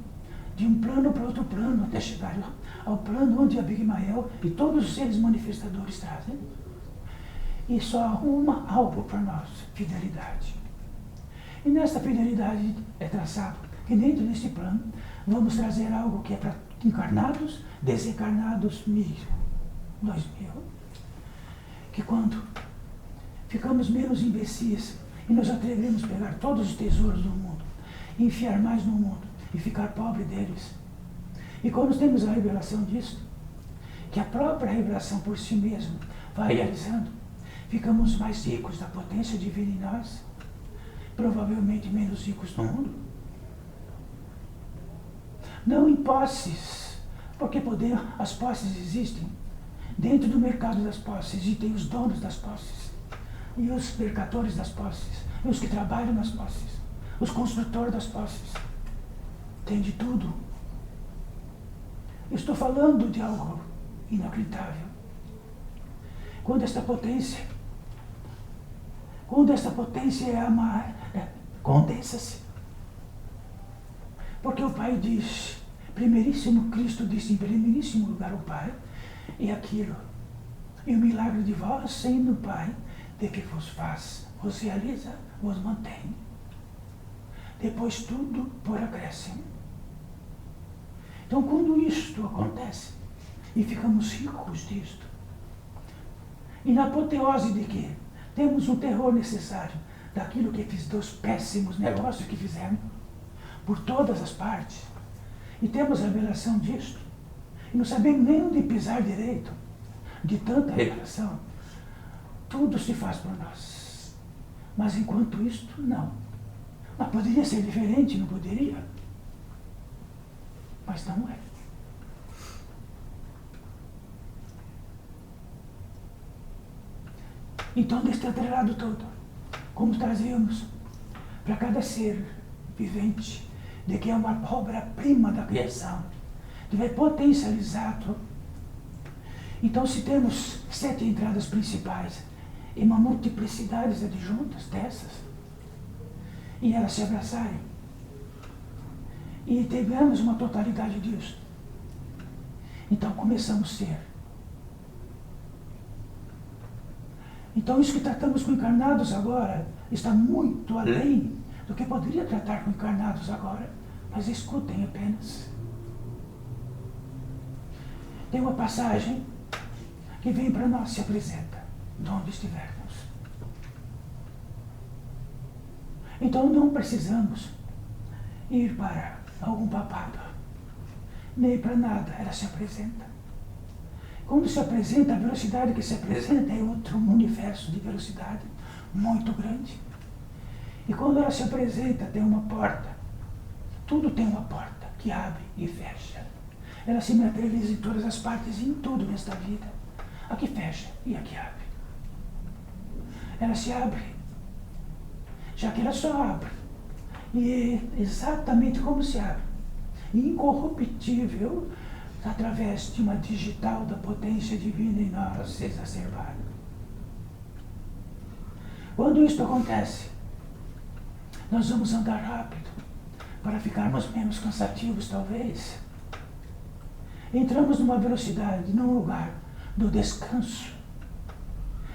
de um plano para outro plano, até chegar ao plano onde a Big Mael e todos os seres manifestadores trazem. E só arruma algo para nós, fidelidade. E nesta fidelidade é traçado que dentro desse plano vamos trazer algo que é para encarnados, desencarnados, 1000, 2000. Que quando ficamos menos imbecis e nos atrevemos a pegar todos os tesouros do mundo, enfiar mais no mundo e ficar pobre deles. E quando temos a revelação disso, que a própria revelação por si mesma vai realizando, ficamos mais ricos da potência divina em nós, provavelmente menos ricos no mundo. Não em posses, porque as posses existem dentro do mercado das posses e tem os donos das posses, e os mercadores das posses, e os que trabalham nas posses, os construtores das posses. Tem de tudo. Eu estou falando de algo inacreditável. Quando esta potência condensa-se. Porque o Pai diz, primeiríssimo Cristo disse em primeiríssimo lugar o Pai, e aquilo. E o milagre de vós, sendo o Pai, de que vos faz, vos realiza, vos mantém. Depois tudo por acréscimo. Então, quando isto acontece, e ficamos ricos disto, e na apoteose de que temos um terror necessário daquilo que fiz, dos péssimos negócios que fizemos, por todas as partes, e temos a revelação disto, e não sabemos nem onde pisar direito, de tanta revelação, tudo se faz por nós. Mas enquanto isto, não. Mas poderia ser diferente, não poderia? mas não é. Então, deste atrelado todo, como trazíamos para cada ser vivente, de que é uma obra-prima da criação, de potencializado. Então, se temos 7 entradas principais e uma multiplicidade de adjuntas dessas, e elas se abraçarem, e integramos uma totalidade disso, então começamos a ser. Então, isso que tratamos com encarnados agora está muito além do que poderia tratar com encarnados agora. Mas escutem apenas. Tem uma passagem que vem para nós, se apresenta, de onde estivermos. Então, não precisamos ir para algum papado, nem para nada. Ela se apresenta. Quando se apresenta, a velocidade que se apresenta é outro universo de velocidade muito grande. E quando ela se apresenta, tem uma porta. Tudo tem uma porta que abre e fecha. Ela se materializa em todas as partes e em tudo nesta vida. Aqui fecha e aqui abre. Ela se abre, já que ela só abre. E é exatamente como se abre. Incorruptível, através de uma digital da potência divina em nós exacerbada. Quando isto acontece, nós vamos andar rápido para ficarmos menos cansativos, talvez. Entramos numa velocidade, num lugar do descanso.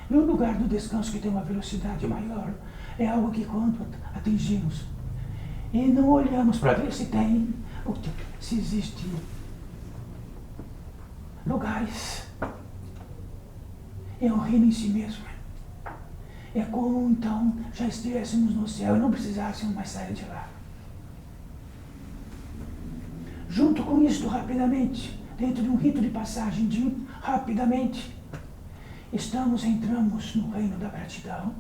E o lugar do descanso que tem uma velocidade maior é algo que quando atingimos e não olhamos para ver se tem, se existe lugares, é um reino em si mesmo. É como então já estivéssemos no céu e não precisássemos mais sair de lá. Junto com isto, rapidamente, dentro de um rito de passagem, rapidamente, entramos no reino da gratidão,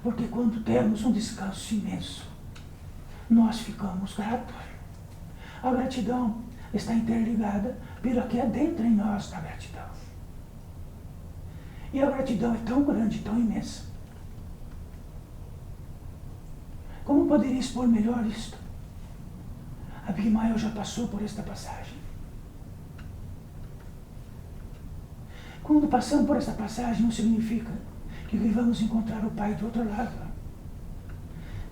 porque quando temos um descanso imenso, nós ficamos gratos. A gratidão está interligada pelo que adentra em nós da gratidão. E a gratidão é tão grande, tão imensa. Como poderia expor melhor isto? A Abigail já passou por esta passagem. Quando passamos por esta passagem, não significa que vamos encontrar o Pai do outro lado.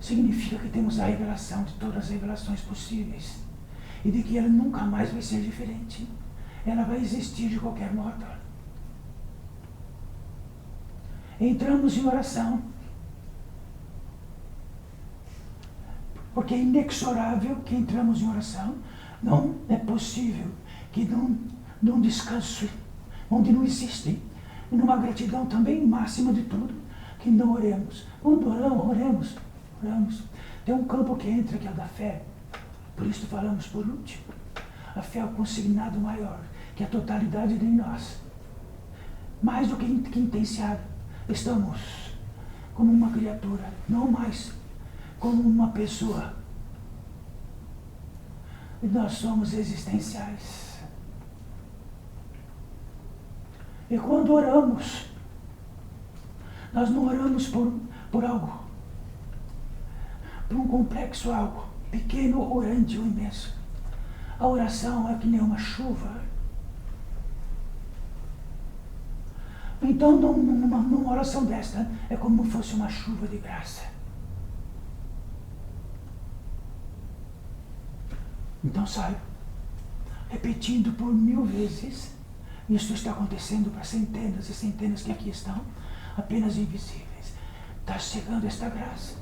Significa que temos a revelação de todas as revelações possíveis e de que ela nunca mais vai ser diferente. Ela vai existir de qualquer modo. Entramos em oração, porque é inexorável que entramos em oração. Não é possível que num descanso, onde não existe, e numa gratidão também máxima de tudo, que não oremos. Quando oramos. Tem um campo que entra, que é o da fé. Por isso falamos por último. A fé é o consignado maior, que é a totalidade de nós. Mais do que intenciado, estamos como uma criatura, não mais como uma pessoa. E nós somos existenciais. E quando oramos, nós não oramos por algo, por um complexo algo, pequeno ou grande ou imenso. A oração é que nem uma chuva. Então, numa oração desta, é como se fosse uma chuva de graça. Então, saiba, repetindo por 1000 vezes, isso está acontecendo para centenas e centenas que aqui estão, apenas invisíveis. Está chegando esta graça.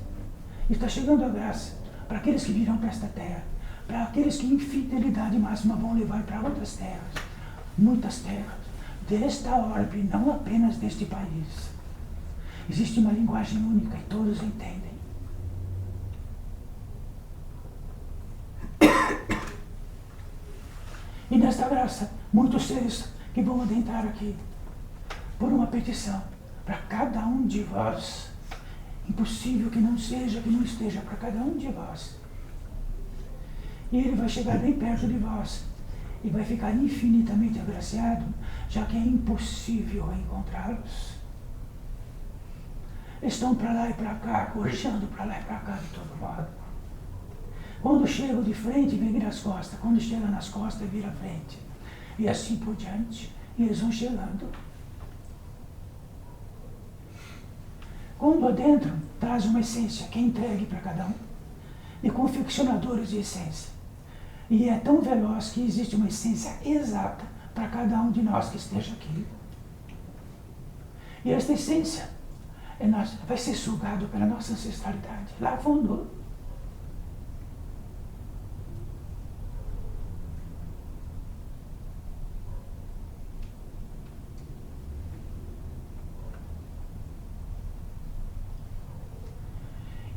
E está chegando a graça para aqueles que virão para esta terra, para aqueles que em fidelidade máxima vão levar para outras terras, muitas terras, desta orbe, não apenas deste país. Existe uma linguagem única e todos entendem. E nesta graça, muitos seres que vão adentrar aqui, por uma petição, para cada um de vós, impossível que não seja, que não esteja, para cada um de vós, E ele vai chegar bem perto de vós e vai ficar infinitamente agraciado, já que é impossível encontrá-los. Estão para lá e para cá, coxando para lá e para cá de todo modo. Quando chegam de frente, vem vir as costas. Quando chega nas costas, vira a frente. E assim por diante. E eles vão chegando. Quando adentro, traz uma essência que é entregue para cada um. E confeccionadores de essência. E é tão veloz que existe uma essência exata para cada um de nós que esteja aqui. E esta essência vai ser sugado pela nossa ancestralidade, lá fundo.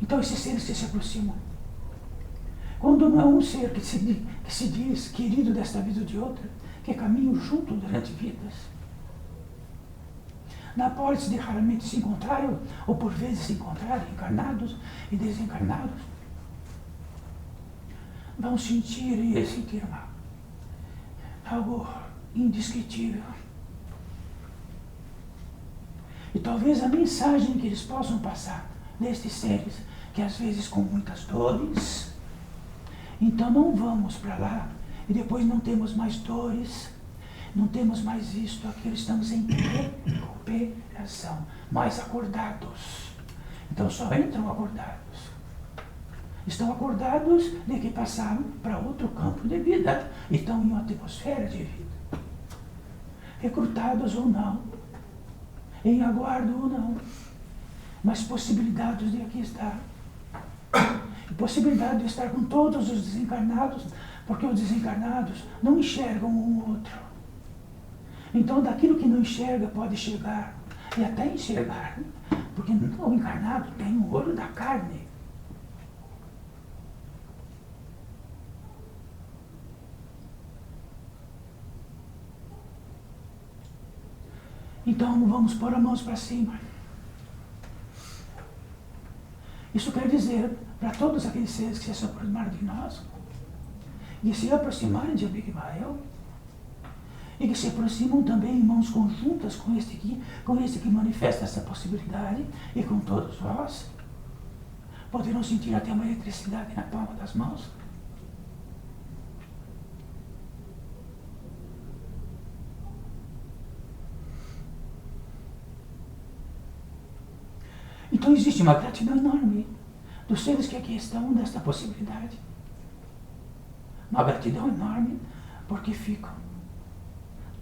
Então esses seres que se aproximam, quando não é um ser que se diz querido desta vida ou de outra, que caminham junto durante vidas, na pólice de raramente se encontrarem, ou por vezes se encontrarem, encarnados e desencarnados, vão sentir e sentir algo indescritível. E talvez a mensagem que eles possam passar nestes seres, que às vezes com muitas dores, então não vamos para lá e depois não temos mais dores, não temos mais isto, aquilo, estamos em recuperação, mais acordados. Então só entram acordados. Estão acordados de que passaram para outro campo de vida, estão em uma atmosfera de vida. Recrutados ou não, em aguardo ou não, mas possibilidades de aqui estar. E possibilidade de estar com todos os desencarnados, porque os desencarnados não enxergam um outro. Então, daquilo que não enxerga pode chegar e até enxergar, porque o encarnado tem um olho da carne. Então, vamos pôr as mãos para cima. Isso quer dizer, para todos aqueles seres que se aproximaram de nós, e se aproximarem de Abigmael, e que se aproximam também em mãos conjuntas com este que manifesta essa possibilidade, e com todos vós, poderão sentir até uma eletricidade na palma das mãos. Então existe uma gratidão enorme dos seres que aqui estão desta possibilidade. Uma gratidão enorme porque ficam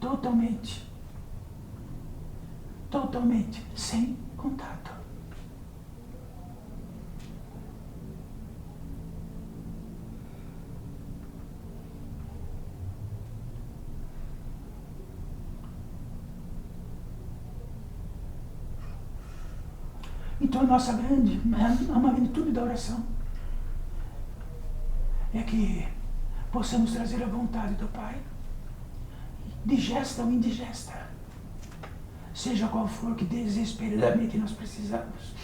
totalmente sem contato. Então a magnitude da oração é que possamos trazer a vontade do Pai, digesta ou indigesta, seja qual for que desesperadamente nós precisamos.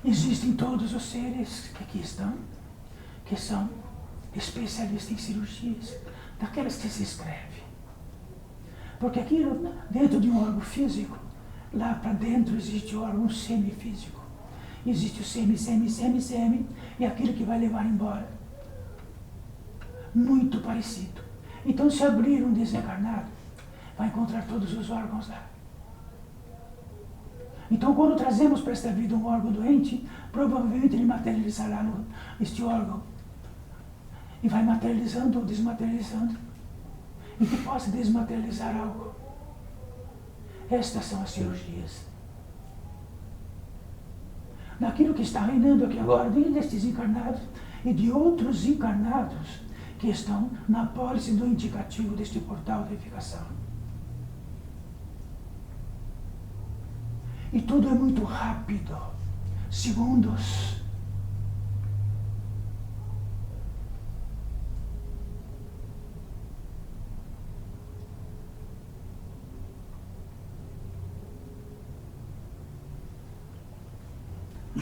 Existem todos os seres que aqui estão, que são especialistas em cirurgias, daquelas que se escreve. Porque aqui dentro de um órgão físico, lá para dentro existe o órgão semifísico. Existe o semi, e aquilo que vai levar embora. Muito parecido. Então, se abrir um desencarnado, vai encontrar todos os órgãos lá. Então, quando trazemos para esta vida um órgão doente, provavelmente ele materializará este órgão. E vai materializando ou desmaterializando. E que possa desmaterializar algo. Estas são as cirurgias. Naquilo que está reinando aqui agora, dentro destes encarnados e de outros encarnados que estão na apólice do indicativo deste portal da edificação. E tudo é muito rápido. segundos.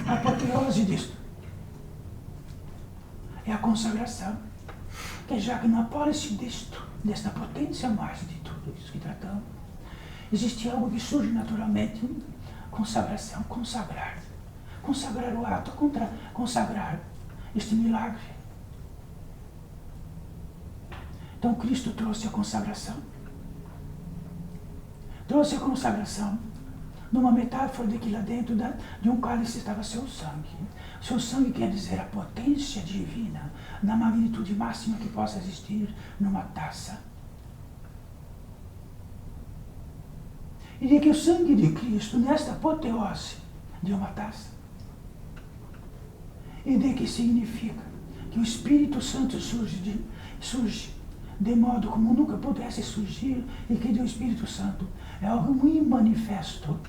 A apoteose disto é a consagração, que já que na apólice desta potência mais de tudo isso que tratamos, existe algo que surge naturalmente, consagração, consagrar o ato, consagrar este milagre. Então Cristo trouxe a consagração numa metáfora de que lá dentro de um cálice estava seu sangue. Seu sangue quer dizer a potência divina na magnitude máxima que possa existir numa taça. E de que o sangue de Cristo, nesta apoteose de uma taça, e de que significa que o Espírito Santo surge de modo como nunca pudesse surgir, e que o Espírito Santo é algo muito manifesto.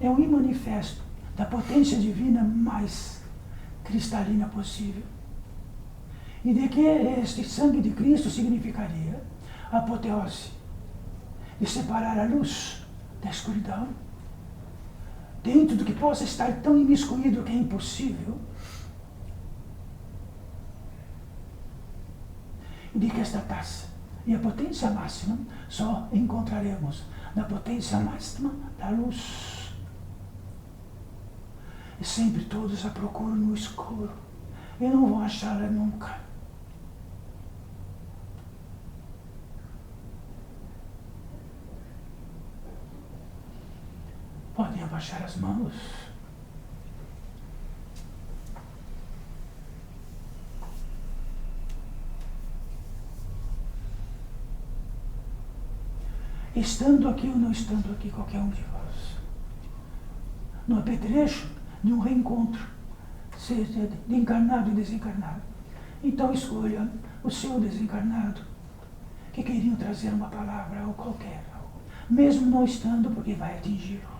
É um imanifesto da potência divina mais cristalina possível. E de que este sangue de Cristo significaria a apoteose de separar a luz da escuridão, dentro do que possa estar tão imiscuído que é impossível, e de que esta taça e a potência máxima só encontraremos na potência máxima da luz. E sempre todos a procuram no escuro e não vão achá-la nunca. Podem abaixar as mãos. Estando aqui ou não estando aqui, qualquer um de vós, no apetrecho de um reencontro, seja de encarnado e desencarnado. Então escolha o seu desencarnado, que queriam trazer uma palavra ou qualquer, mesmo não estando, porque vai atingi-lo.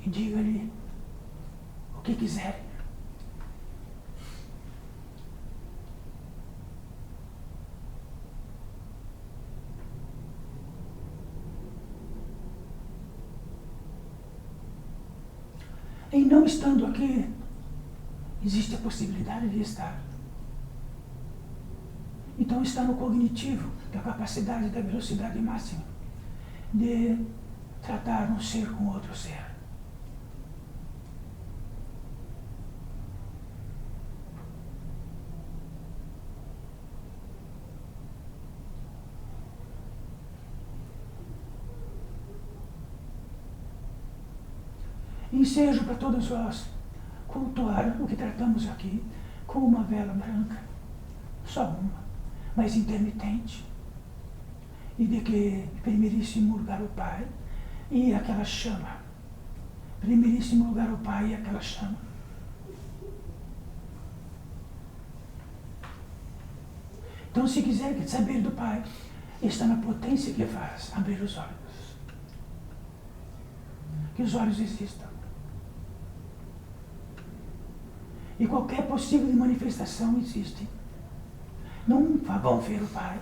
E diga-lhe o que quiser. E não estando aqui, existe a possibilidade de estar. Então está no cognitivo, que é a capacidade da velocidade máxima de tratar um ser com outro ser. Ensejo para todos nós cultuar o que tratamos aqui com uma vela branca, só uma, mas intermitente, e de que em primeiríssimo lugar o Pai e aquela chama, em primeiríssimo lugar o Pai e aquela chama. Então, se quiser saber do Pai, está na potência que faz abrir os olhos, que os olhos existam. E qualquer possível manifestação existe. Não vão ver o Pai,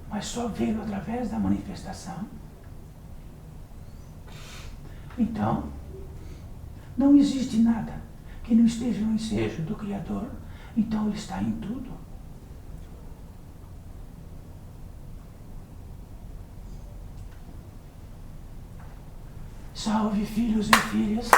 mas só vê-lo através da manifestação. Então, não existe nada que não esteja no ensejo do Criador, então Ele está em tudo. Salve, filhos e filhas.